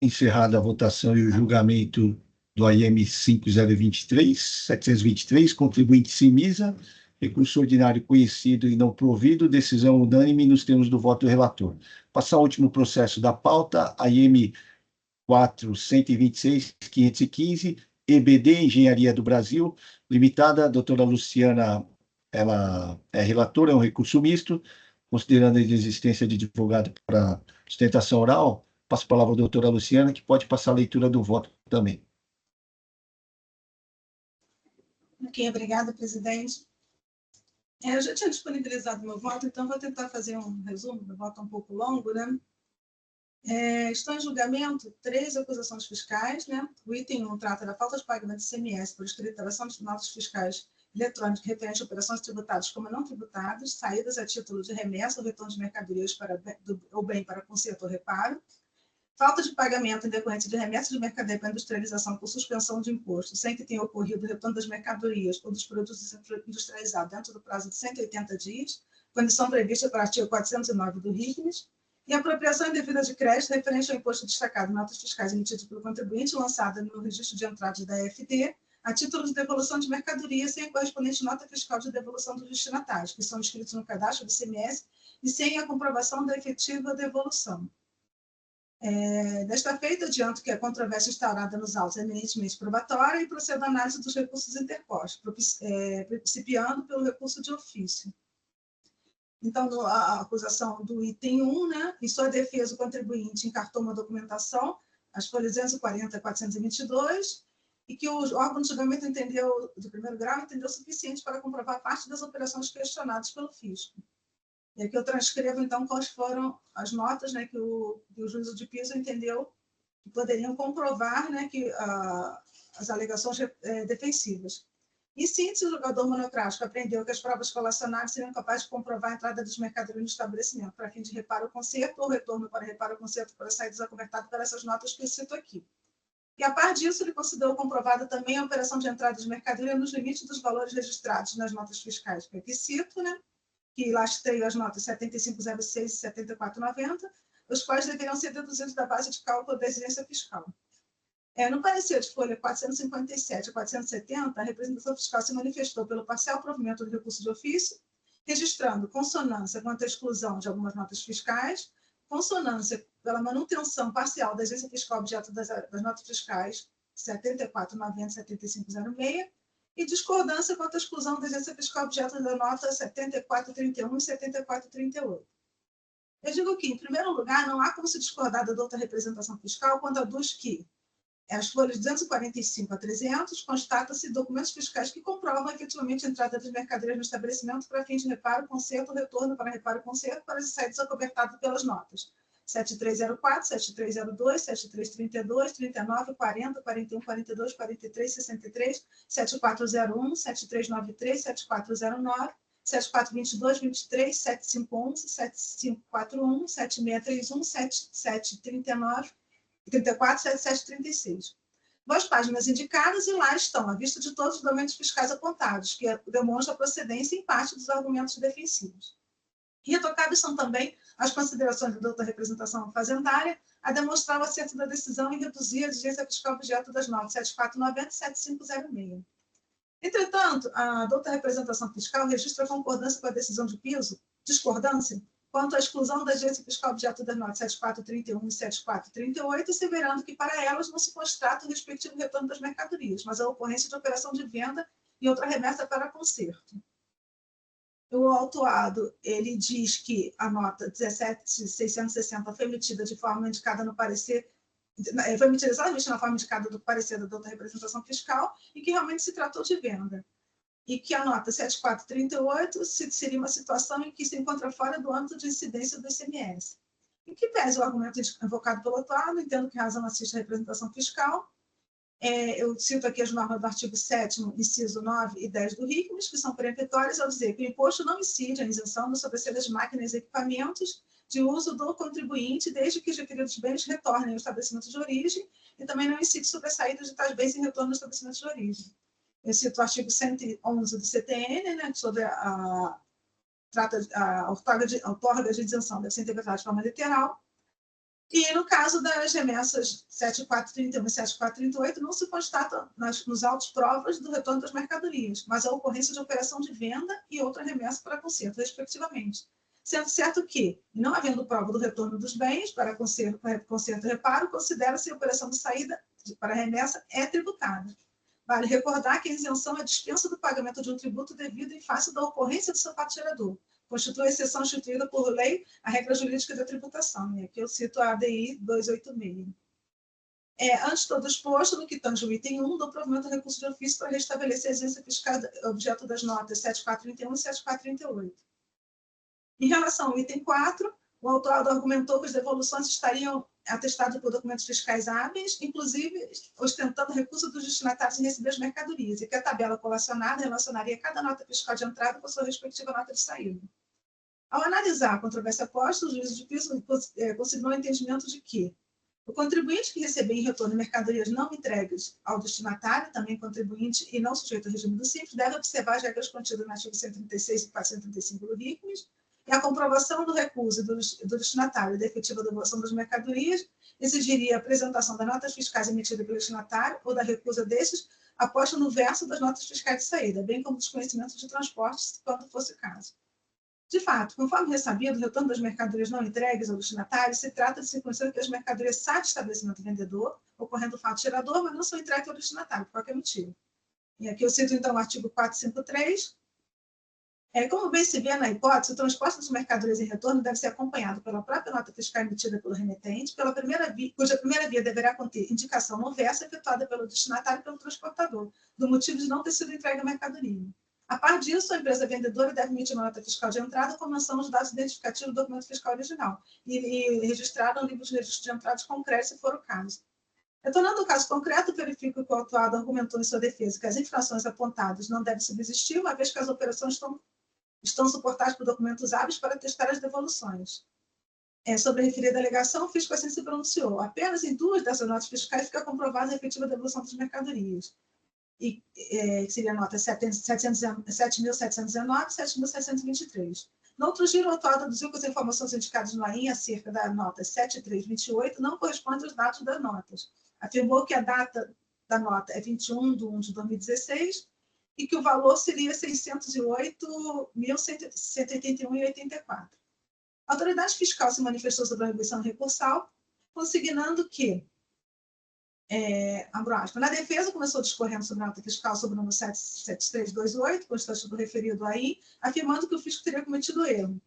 Encerrada a votação e o julgamento do AIM 5023, contribuinte Simisa, recurso ordinário conhecido e não provido, decisão unânime nos termos do voto do relator. Passar ao último processo da pauta, AIM 4.126.515, EBD, Engenharia do Brasil, limitada, a doutora Luciana, ela é relatora, é um recurso misto, considerando a existência de advogado para sustentação oral. Passo a palavra à doutora Luciana, que pode passar a leitura do voto também. Ok, obrigada, presidente. Eu já tinha disponibilizado meu voto, então vou tentar fazer um resumo, meu voto é um pouco longo, né? Estão em julgamento 3 acusações fiscais, né? O item 1 trata da falta de pagamento de ICMS por escrituração de notas fiscais eletrônicas referentes a operações tributadas como não tributadas, saídas a título de remessa ou retorno de mercadorias ou bem para conserto ou reparo, falta de pagamento em decorrência de remessa de mercadoria para industrialização por suspensão de imposto, sem que tenha ocorrido o retorno das mercadorias ou dos produtos industrializados dentro do prazo de 180 dias, condição prevista para o artigo 409 do RICMES, e apropriação indevida de crédito referente ao imposto destacado em notas fiscais emitidas pelo contribuinte lançada no registro de entrada da EFD, a título de devolução de mercadoria sem a correspondente nota fiscal de devolução dos destinatários, que são inscritos no cadastro do ICMS, e sem a comprovação da efetiva devolução. Desta feita, adianto que a controvérsia instaurada nos autos é eminentemente probatória e procedo à análise dos recursos interpostos, principiando pelo recurso de ofício. Então, a acusação do item 1, né? Em sua defesa, o contribuinte encartou uma documentação, as folhas 240 a 422, e que o órgão de julgamento de primeiro grau entendeu suficiente para comprovar parte das operações questionadas pelo fisco. E aqui eu transcrevo, então, quais foram as notas, né, que o juízo de piso entendeu que poderiam comprovar, né, que as alegações defensivas. Em síntese, o julgador monocrático aprendeu que as provas colacionadas seriam capazes de comprovar a entrada dos mercadorias no estabelecimento para fim de reparo ou conserto, ou retorno para reparo ou conserto para sair desacobertado por essas notas que eu cito aqui. E, a par disso, ele considerou comprovada também a operação de entrada de mercadoria nos limites dos valores registrados nas notas fiscais, que aqui cito, né, que lastreio as notas 7506 e 7490, os quais deveriam ser deduzidos da base de cálculo da exigência fiscal. No parecer de folha 457 a 470, a representação fiscal se manifestou pelo parcial provimento do recurso de ofício, registrando consonância quanto à exclusão de algumas notas fiscais, consonância pela manutenção parcial da exigência fiscal objeto das notas fiscais 7490 e 7506, e discordância quanto à exclusão da exigência fiscal objeto da nota 7431 e 7438. Eu digo que, em primeiro lugar, não há como se discordar da outra representação fiscal quanto a dos que, as folhas 245 a 300, constata-se documentos fiscais que comprovam efetivamente a entrada das mercadorias no estabelecimento para fim de reparo, conserto, retorno para reparo e conserto, para sair desacobertado pelas notas 7304, 7302, 7332, 39, 40, 41, 42, 43, 63, 7401, 7393, 7409, 7422, 23, 7511, 7541, 7631, 7739, 34, 77, 36. Duas páginas indicadas e lá estão, à vista de todos os documentos fiscais apontados, que demonstram a procedência em parte dos argumentos defensivos. Retocáveis são também as considerações da douta representação fazendária a demonstrar o acerto da decisão em reduzir a exigência fiscal objeto das notas 7490 e 7506. Entretanto, a douta representação fiscal registra concordância com a decisão de piso, discordância, quanto à exclusão da exigência fiscal objeto das notas 7431 e 7438, asseverando que para elas não se constata o respectivo retorno das mercadorias, mas a ocorrência de operação de venda e outra remessa para conserto. O autuado, ele diz que a nota 17.660 foi emitida de forma indicada no parecer, foi emitida exatamente na forma indicada do parecer da douta representação fiscal e que realmente se tratou de venda. E que a nota 7438 seria uma situação em que se encontra fora do âmbito de incidência do ICMS. Em que pese o argumento invocado pelo autuado, entendo que a razão assiste à representação fiscal. Eu cito aqui as normas do artigo 7º, inciso 9 e 10 do RICMES, que são peremptórias ao dizer que o imposto não incide a isenção no sobresseio das máquinas e equipamentos de uso do contribuinte, desde que os referidos bens retornem ao estabelecimento de origem, e também não incide sobre a saída de tais bens em retorno ao estabelecimento de origem. Eu cito o artigo 111 do CTN, né, sobre a outorga de isenção deve ser interpretada de forma literal. E, no caso das remessas 7431 e 7438, não se constata nos autos provas do retorno das mercadorias, mas a ocorrência de operação de venda e outra remessa para conserto, respectivamente. Sendo certo que, não havendo prova do retorno dos bens para conserto e reparo, considera-se a operação de saída para remessa é tributada. Vale recordar que a isenção é a dispensa do pagamento de um tributo devido em face da ocorrência do sapato gerador. Constitui exceção instituída por lei a regra jurídica da tributação. E aqui eu cito a ADI 286. Antes de todo exposto, no que tange o item 1, do provimento do recurso de ofício para restabelecer a exigência fiscal objeto das notas 7431 e 7438. Em relação ao item 4, o autuado argumentou que as devoluções estariam atestadas por documentos fiscais hábeis, inclusive ostentando recurso dos destinatários em receber as mercadorias, e que a tabela colacionada relacionaria cada nota fiscal de entrada com a sua respectiva nota de saída. Ao analisar a controvérsia posta, o juízo de piso consignou o entendimento de que o contribuinte que receber em retorno mercadorias não entregues ao destinatário, também contribuinte e não sujeito ao regime do simples, deve observar as regras contidas no artigo 136 e 435 do RICMES, e a comprovação do recuso do destinatário da efetiva devolução das mercadorias exigiria a apresentação das notas fiscais emitidas pelo destinatário ou da recusa destes, aposta no verso das notas fiscais de saída, bem como desconhecimento de transporte, quando fosse o caso. De fato, conforme ressabido, o retorno das mercadorias não entregues ao destinatário se trata de circunstância que as mercadorias saem do estabelecimento vendedor, ocorrendo o fato gerador, mas não são entregues ao destinatário, por qualquer motivo. E aqui eu cito, então, o artigo 453, Como bem se vê na hipótese, o transporte das mercadorias em retorno deve ser acompanhado pela própria nota fiscal emitida pelo remetente, cuja primeira via deverá conter indicação no verso efetuada pelo destinatário e pelo transportador, do motivo de não ter sido entregue a mercadoria. A par disso, a empresa vendedora deve emitir uma nota fiscal de entrada com menção aos dados identificativos do documento fiscal original e registrar no livro de registro de entradas com crédito, se for o caso. Retornando ao caso concreto, verifico que o autuado argumentou em sua defesa que as infrações apontadas não devem subsistir, uma vez que as operações estão suportadas por documentos hábeis para testar as devoluções. Sobre a referida alegação, o fisco assim se pronunciou. Apenas em 2 dessas notas fiscais fica comprovada a efetiva devolução das mercadorias, que seria a nota 7.719 e 7.723. No outro giro, o autuado deduziu que as informações indicadas no AIN acerca da nota 7328 não correspondem aos dados das notas. Afirmou que a data da nota é 21/1/2016 e que o valor seria 608.181,84. A autoridade fiscal se manifestou sobre a arguição recursal, consignando que, na defesa, começou discorrendo sobre a nota fiscal sob o número 77328, constante do referido aí, afirmando que o fisco teria cometido erro.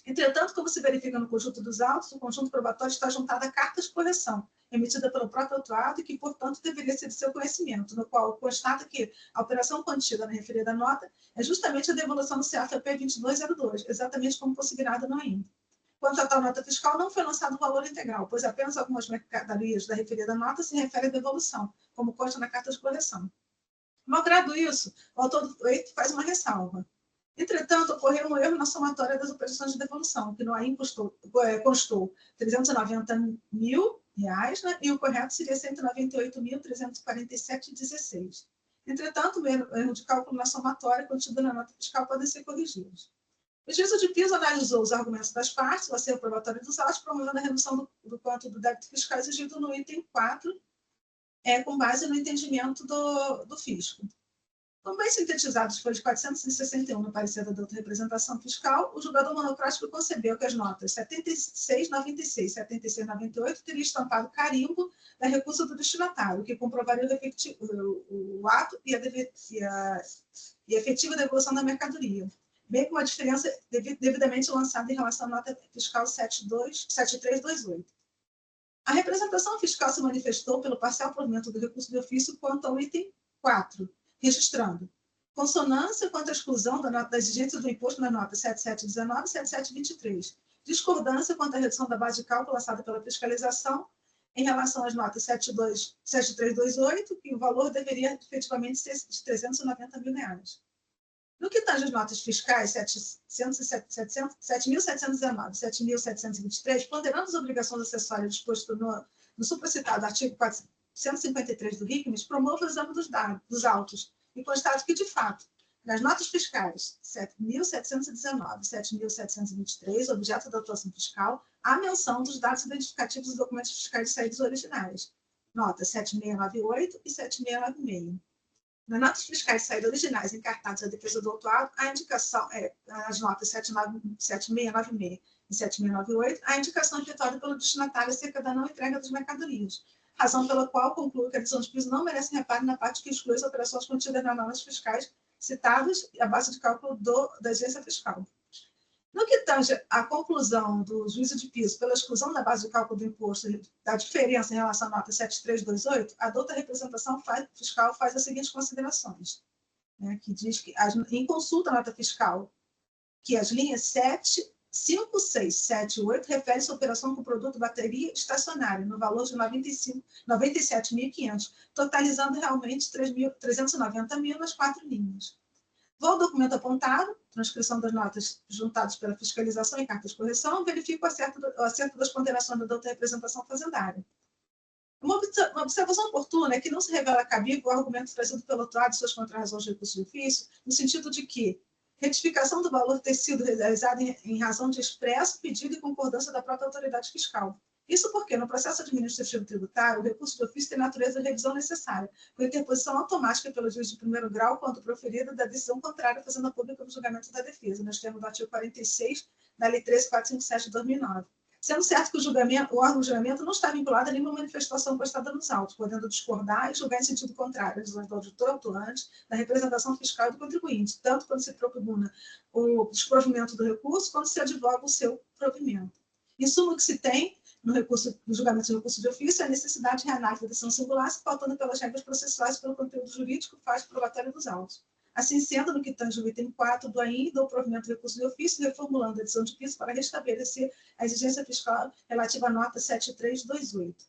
Entretanto, como se verifica no conjunto dos autos, o conjunto probatório está juntado a carta de correção, emitida pelo próprio autuado e que, portanto, deveria ser de seu conhecimento, no qual constata que a operação contida na referida nota é justamente a devolução do CAFP 2202, exatamente como consignado no AIN. Quanto à tal nota fiscal, não foi lançado o valor integral, pois apenas algumas mercadorias da referida nota se referem à devolução, como consta na carta de correção. Malgrado isso, o autor do feito faz uma ressalva. Entretanto, ocorreu um erro na somatória das operações de devolução, que no AIN constou R$390.000, né, e o correto seria R$198.347,16. Entretanto, o erro de cálculo na somatória contido na nota fiscal podem ser corrigidos. O juízo de piso analisou os argumentos das partes, o acervo probatório dos autos, promovendo a redução do quanto do débito fiscal exigido no item 4, com base no entendimento do fisco. Como bem sintetizado de folha de 461 no parecer da douta representação fiscal, o julgador monocrático concebeu que as notas 7696 e 7698 teriam estampado carimbo da recusa do destinatário, que comprovaria o ato e a efetiva devolução da mercadoria, bem como a diferença devidamente lançada em relação à nota fiscal 7328. A representação fiscal se manifestou pelo parcial provimento do recurso de ofício quanto ao item 4, registrando consonância quanto à exclusão da exigência do imposto na nota 7719 e 7723, discordância quanto à redução da base de cálculo lançada pela fiscalização em relação às notas 7328, que o valor deveria efetivamente ser de R$390 mil. No que tange as notas fiscais 7.719 e 7.723, ponderando as obrigações acessórias dispostas no supracitado artigo 453 do RICMES, promove o exame dos autos e constato que, de fato, nas notas fiscais 7.719 e 7.723, objeto da atuação fiscal, há menção dos dados identificativos dos documentos fiscais de saídas originais, notas 7698 e 7696. Nas notas fiscais de saída originais encartadas à defesa do autuado, a indicação as notas 7696 e 7698, a indicação efetuada pelo destinatário acerca da não entrega das mercadorias, razão pela qual concluo que a decisão de piso não merece reparo na parte que exclui as operações contidas nas notas fiscais citadas e a base de cálculo da agência fiscal. No que tange à conclusão do juízo de piso pela exclusão da base de cálculo do imposto da diferença em relação à nota 7328, a douta representação fiscal faz as seguintes considerações, né, que diz que, em consulta à nota fiscal, que as linhas 7, 5, 6, 7 e 8 refere-se à operação com produto bateria estacionária, no valor de 97.500, totalizando realmente 390 mil nas 4 linhas. Vou ao documento apontado, transcrição das notas juntadas pela fiscalização e cartas de correção, verifico o acerto das ponderações da douta representação fazendária. Uma observação oportuna é que não se revela cabível o argumento trazido pelo autuado e suas contrarrazões de recurso de ofício, no sentido de que retificação do valor ter sido realizada em razão de expresso pedido e concordância da própria autoridade fiscal. Isso porque, no processo administrativo tributário, o recurso de ofício tem natureza de revisão necessária, com interposição automática pelo juiz de primeiro grau quando proferida da decisão contrária à fazenda pública no julgamento da defesa, nos termos do artigo 46 da Lei 13.457 de 2009. Sendo certo que o órgão de julgamento não está vinculado a nenhuma manifestação postada nos autos, podendo discordar e julgar em sentido contrário às decisões do auditor atuante, da representação fiscal e do contribuinte, tanto quando se propugna o desprovimento do recurso, quanto se advoga o seu provimento. Em suma, o que se tem no julgamento de recurso de ofício é a necessidade de reanálise da decisão singular, se faltando pelas regras processuais e pelo conteúdo jurídico, faz probatório dos autos. Assim sendo, no que tange o item 4 do AIN, do provimento de recurso de ofício, reformulando a decisão de ofício para restabelecer a exigência fiscal relativa à nota 7328.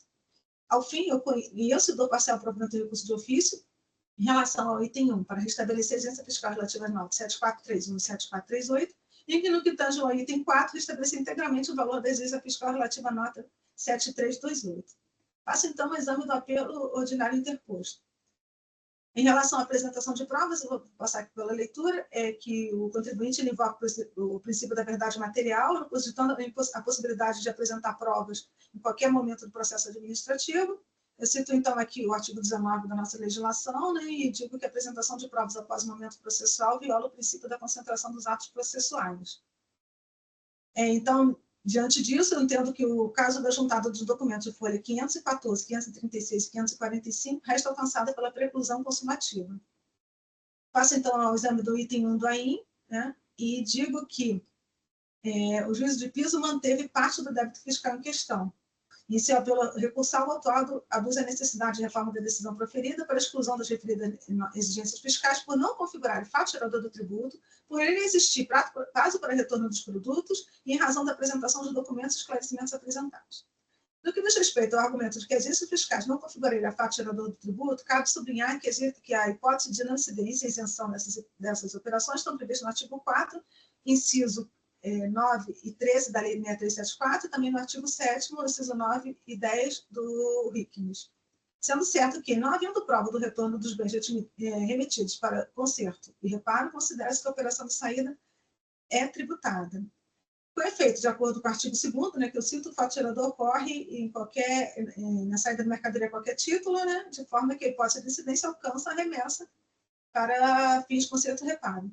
Ao fim, eu conheço e dou parcial provimento de recurso de ofício em relação ao item 1, para restabelecer a exigência fiscal relativa à nota 7431 e 7438, e que no que tange ao item 4, restabelecer integralmente o valor da exigência fiscal relativa à nota 7328. Faço, então, o exame do apelo ordinário interposto. Em relação à apresentação de provas, eu vou passar aqui pela leitura, é que o contribuinte invoca o princípio da verdade material, cogitando a possibilidade de apresentar provas em qualquer momento do processo administrativo. Eu cito, então, aqui o artigo 19 da nossa legislação, né, e digo que a apresentação de provas após o momento processual viola o princípio da concentração dos atos processuais. Então, diante disso, eu entendo que o caso da juntada dos documentos de folha 514, 536 e 545 resta alcançada pela preclusão consumativa. Passo, então, ao exame do item 1 do AIN, né, e digo que o juízo de piso manteve parte do débito fiscal em questão. E se pelo recursal, o autuado aduz a necessidade de reforma da decisão proferida para a exclusão das referidas exigências fiscais por não configurar fato gerador do tributo, por ele existir prazo para retorno dos produtos e em razão da apresentação de documentos e esclarecimentos apresentados. No que diz respeito ao argumento de que as exigências fiscais não configurariam fato gerador do tributo, cabe sublinhar que a hipótese de não incidência e isenção dessas operações estão previstas no artigo 4, inciso 9 e 13 da Lei 6374, e também no artigo 7º, inciso 9 e 10 do RICMES. Sendo certo que, não havendo prova do retorno dos bens remetidos para conserto e reparo, considera-se que a operação de saída é tributada. Com efeito, de acordo com o artigo 2º, né, que eu cito, o fato gerador ocorre na saída de mercadoria a qualquer título, né, de forma que a hipótese de incidência alcança a remessa para fins de conserto e reparo.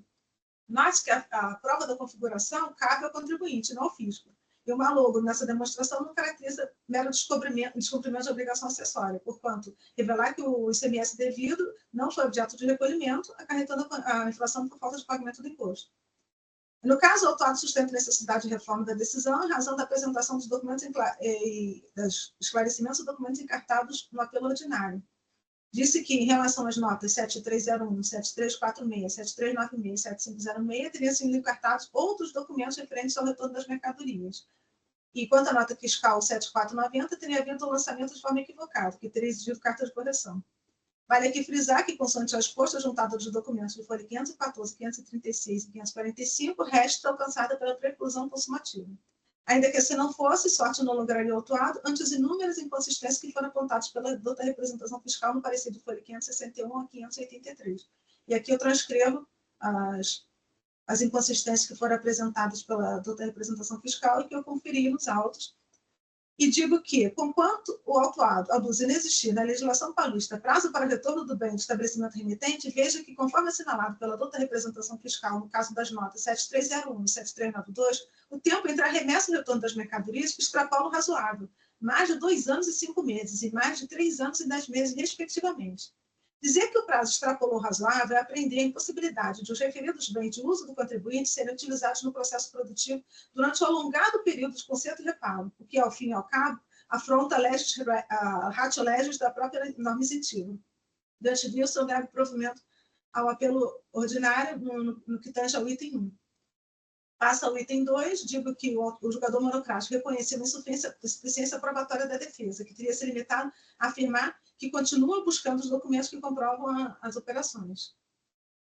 Note que a prova da configuração cabe ao contribuinte, não ao fisco. E o malogro nessa demonstração não caracteriza mero descumprimento de obrigação acessória, porquanto revelar que o ICMS devido não foi objeto de recolhimento, acarretando a infração por falta de pagamento do imposto. No caso, o autuado sustenta a necessidade de reforma da decisão em razão da apresentação dos documentos e dos esclarecimentos dos documentos encartados no apelo ordinário. Disse que, em relação às notas 7301, 7346, 7396 e 7506, teriam sido encartados outros documentos referentes ao retorno das mercadorias. E quanto à nota fiscal 7490, teria havido o lançamento de forma equivocada, que teria exigido carta de correção. Vale aqui frisar que, consoante a exposta juntada dos documentos de folha 514, 536 e 545, resta alcançada pela preclusão consumativa. Ainda que assim não fosse, sorte não lograria o autuado ante as inúmeras inconsistências que foram apontadas pela douta representação fiscal no parecer de folha 561 a 583. E aqui eu transcrevo as inconsistências que foram apresentadas pela douta representação fiscal e que eu conferi nos autos. E digo que, conquanto o autuado aduz inexistir na legislação paulista prazo para retorno do bem de estabelecimento remitente, veja que, conforme assinalado pela douta representação fiscal no caso das notas 7301 e 7392, o tempo entre a remessa e o retorno das mercadorias extrapola o razoável, mais de 2 anos e 5 meses e mais de 3 anos e 10 meses, respectivamente. Dizer que o prazo extrapolou o razoável é apreender a impossibilidade de os referidos bens de uso do contribuinte serem utilizados no processo produtivo durante o alongado período de conserto e reparo, o que, ao fim e ao cabo, afronta a ratio legis da própria norma isentiva. Diante disso, eu nego provimento ao apelo ordinário no que tange ao item 1. Passa ao item 2, digo que o julgador monocrático reconheceu a insuficiência probatória da defesa, que teria se limitado a afirmar que continua buscando os documentos que comprovam as operações.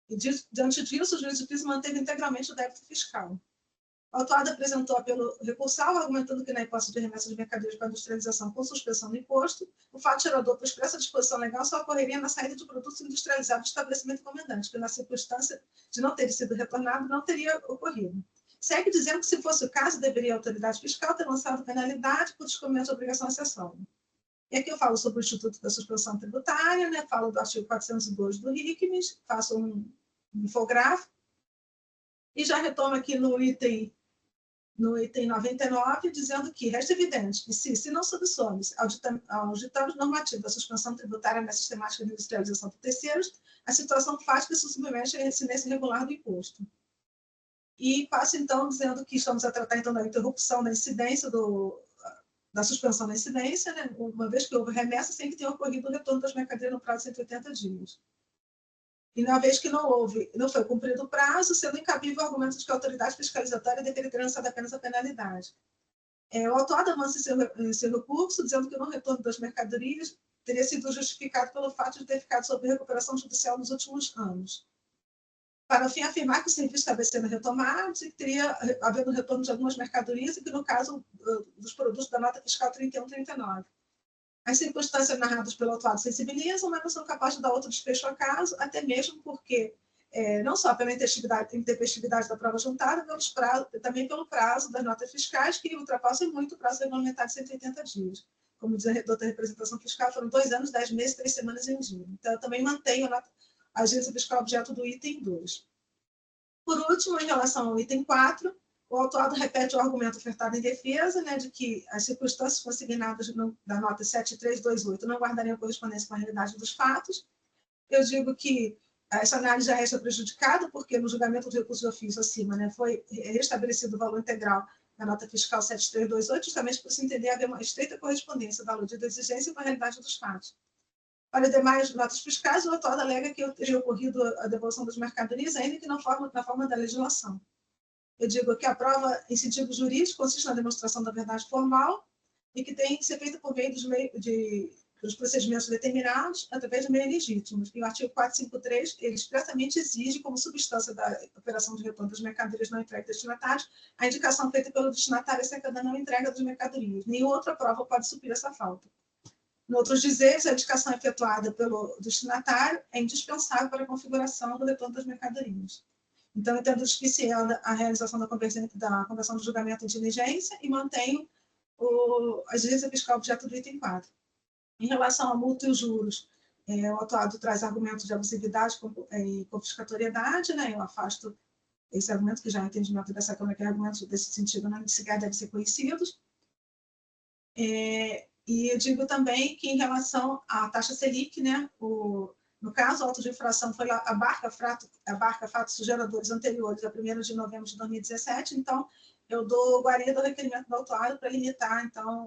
E, diante disso, o juiz de piso manteve integralmente o débito fiscal. O autuado apresentou apelo recursal, argumentando que, na hipótese de remessa de mercadorias para industrialização com suspensão do imposto, o fato gerador por expressa disposição legal só ocorreria na saída de produtos industrializados do estabelecimento encomendante, que, na circunstância de não ter sido retornado, não teria ocorrido. Segue dizendo que, se fosse o caso, deveria a autoridade fiscal ter lançado penalidade por descumprimento de obrigação acessória. E aqui eu falo sobre o Instituto da Suspensão Tributária, né? Falo do artigo 402 do RICMES, faço um infográfico, e já retomo aqui no item no item 99, dizendo que resta evidente que se não subsome aos ditames normativos da suspensão tributária na sistemática de industrialização de terceiros, a situação fática se submete à incidência irregular do imposto. E passo, então, dizendo que estamos a tratar, então, da interrupção da incidência da suspensão da incidência, né, uma vez que houve remessa sem que tenha ocorrido o retorno das mercadorias no prazo de 180 dias. E uma vez que não foi cumprido o prazo, sendo incabível o argumento de que a autoridade fiscalizatória deveria ter lançado apenas a penalidade. O autuado avança em seu recurso, dizendo que o não retorno das mercadorias teria sido justificado pelo fato de ter ficado sob recuperação judicial nos últimos anos. Para, fim, afirmar que o serviço estava sendo retomado e que teria havido o retorno de algumas mercadorias, e que, no caso dos produtos da nota fiscal 31 e 39. As circunstâncias narradas pelo autuado sensibilizam, mas não são capazes de dar outro desfecho ao caso, até mesmo porque, não só pela intempestividade da prova juntada, também pelo prazo das notas fiscais, que ultrapassam muito o prazo regulamentar de 180 dias. Como diz a doutora representação fiscal, foram 2 anos, 10 meses, 3 semanas em dia. Então, eu também mantenho a agência fiscal objeto do item 2. Por último, em relação ao item 4, o autuado repete o argumento ofertado em defesa, né, de que as circunstâncias consignadas da nota 7328 não guardariam correspondência com a realidade dos fatos. Eu digo que essa análise já resta prejudicada, porque no julgamento do recurso de ofício acima, né, foi restabelecido o valor integral da nota fiscal 7328, justamente por se entender haver uma estreita correspondência da aludida exigência com a realidade dos fatos. Para as demais notas fiscais, o autuado alega que teria ocorrido a devolução das mercadorias, ainda que na forma da legislação. Eu digo que a prova em sentido jurídico consiste na demonstração da verdade formal e que tem que ser feita por meio dos procedimentos determinados através de meios legítimos. E o artigo 453, ele expressamente exige, como substância da operação de retorno das mercadorias não entregues aos destinatários, a indicação feita pelo destinatário acerca da não entrega das mercadorias. Nenhuma outra prova pode suprir essa falta. Em outros dizeres, a indicação efetuada pelo destinatário é indispensável para a configuração do retorno das mercadorias. Então, eu entendo suficiente a realização da conversão do julgamento em diligência e mantenho a exigência fiscal objeto do item 4. Em relação à multa e os juros, o autuado traz argumentos de abusividade e confiscatoriedade, né? Eu afasto esse argumento, que já é entendimento dessa Câmara, que argumentos desse sentido não sequer devem ser conhecidos. E eu digo também que, em relação à taxa Selic, né, no caso, o auto de infração abarca fatos geradores anteriores a 1º de novembro de 2017, então, eu dou guarida ao requerimento do autuário para limitar, então,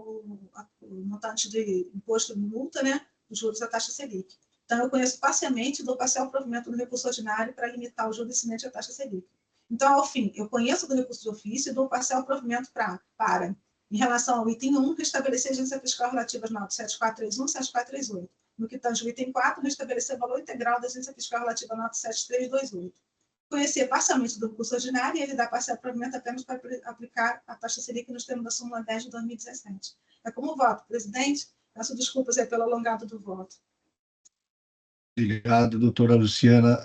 o montante de imposto de multa, né, os juros da taxa Selic. Então, eu conheço parcialmente e dou parcial provimento do recurso ordinário para limitar o juro incidente à taxa Selic. Então, ao fim, eu conheço do recurso de ofício e dou parcial provimento para, em relação ao item 1, restabelecer a agência fiscal relativa às notas 7431 e 7438. No que tange o item 4, restabelecer o valor integral da agência fiscal relativa à nota 7328. Conhecer parcialmente do recurso ordinário e ele dá parcial provimento apenas para aplicar a taxa Selic nos termos da súmula 10 de 2017. É como voto, presidente. Peço desculpas pelo alongado do voto. Obrigado, doutora Luciana.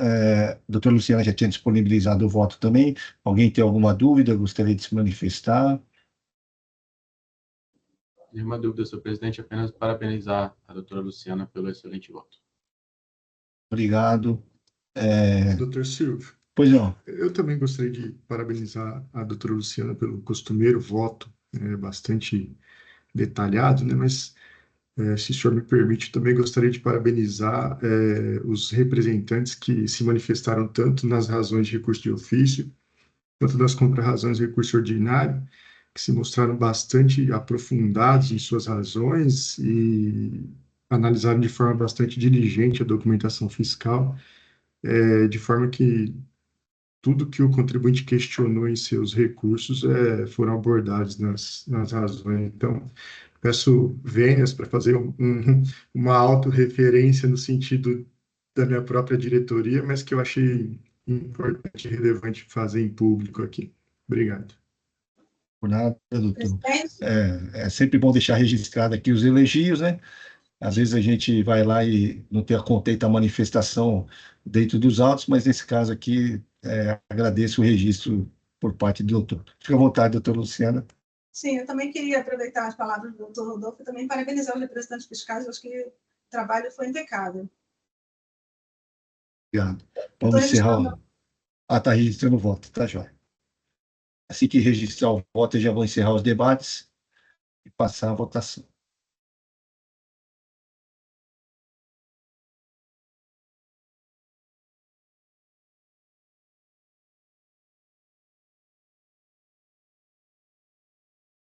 Doutora Luciana já tinha disponibilizado o voto também. Alguém tem alguma dúvida? Gostaria de se manifestar? Nenhuma dúvida, senhor presidente, apenas parabenizar a doutora Luciana pelo excelente voto. Obrigado. Doutor Silvio. Pois não. Eu também gostaria de parabenizar a doutora Luciana pelo costumeiro voto, bastante detalhado, né? Mas, se o senhor me permite, também gostaria de parabenizar os representantes que se manifestaram tanto nas razões de recurso de ofício, quanto nas contrarrazões de recurso ordinário, que se mostraram bastante aprofundados em suas razões e analisaram de forma bastante diligente a documentação fiscal, de forma que tudo que o contribuinte questionou em seus recursos foram abordados nas razões. Então, peço vênias para fazer uma autorreferência no sentido da minha própria diretoria, mas que eu achei importante e relevante fazer em público aqui. Obrigado. Por nada, doutor. É sempre bom deixar registrado aqui os elogios, né? Às vezes a gente vai lá e não tem a contenta manifestação dentro dos autos, mas nesse caso aqui, agradeço o registro por parte do doutor. Fique à vontade, doutora Luciana. Sim, eu também queria aproveitar as palavras do doutor Rodolfo e também parabenizar os representantes fiscais, acho que o trabalho foi impecável. Obrigado. Vamos encerrar. Está registrando o voto, tá, joia? Assim que registrar o voto, eu já vou encerrar os debates e passar a votação.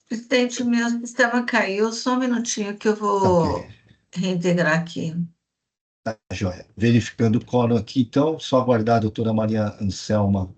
Presidente, meu sistema caiu, só um minutinho que eu Tá, vou reintegrar aqui. tá, joia. Verificando o quórum aqui, então, só aguardar a doutora Maria Anselma.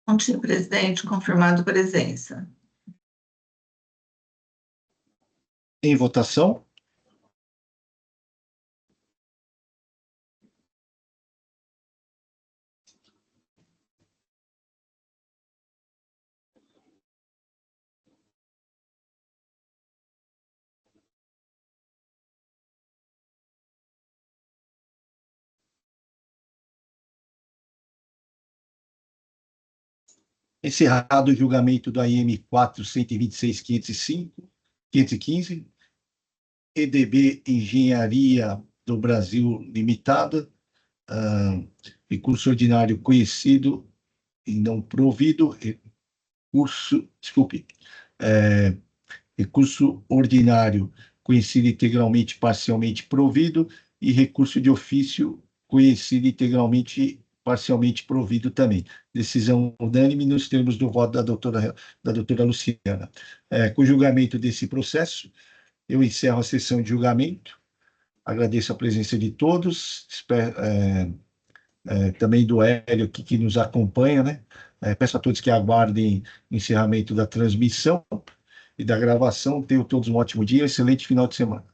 Contínuo, presidente, confirmado presença. Em votação. Encerrado o julgamento do AIM 4.126.505, 515, EDB Engenharia do Brasil Limitada, recurso ordinário conhecido e não provido, recurso ordinário conhecido integralmente, parcialmente provido, e recurso de ofício conhecido integralmente, parcialmente provido também. Decisão unânime nos termos do voto da doutora Luciana. Com o julgamento desse processo, eu encerro a sessão de julgamento. Agradeço a presença de todos, também do Hélio aqui, que nos acompanha, né? Peço a todos que aguardem o encerramento da transmissão e da gravação. Tenham todos um ótimo dia, excelente final de semana.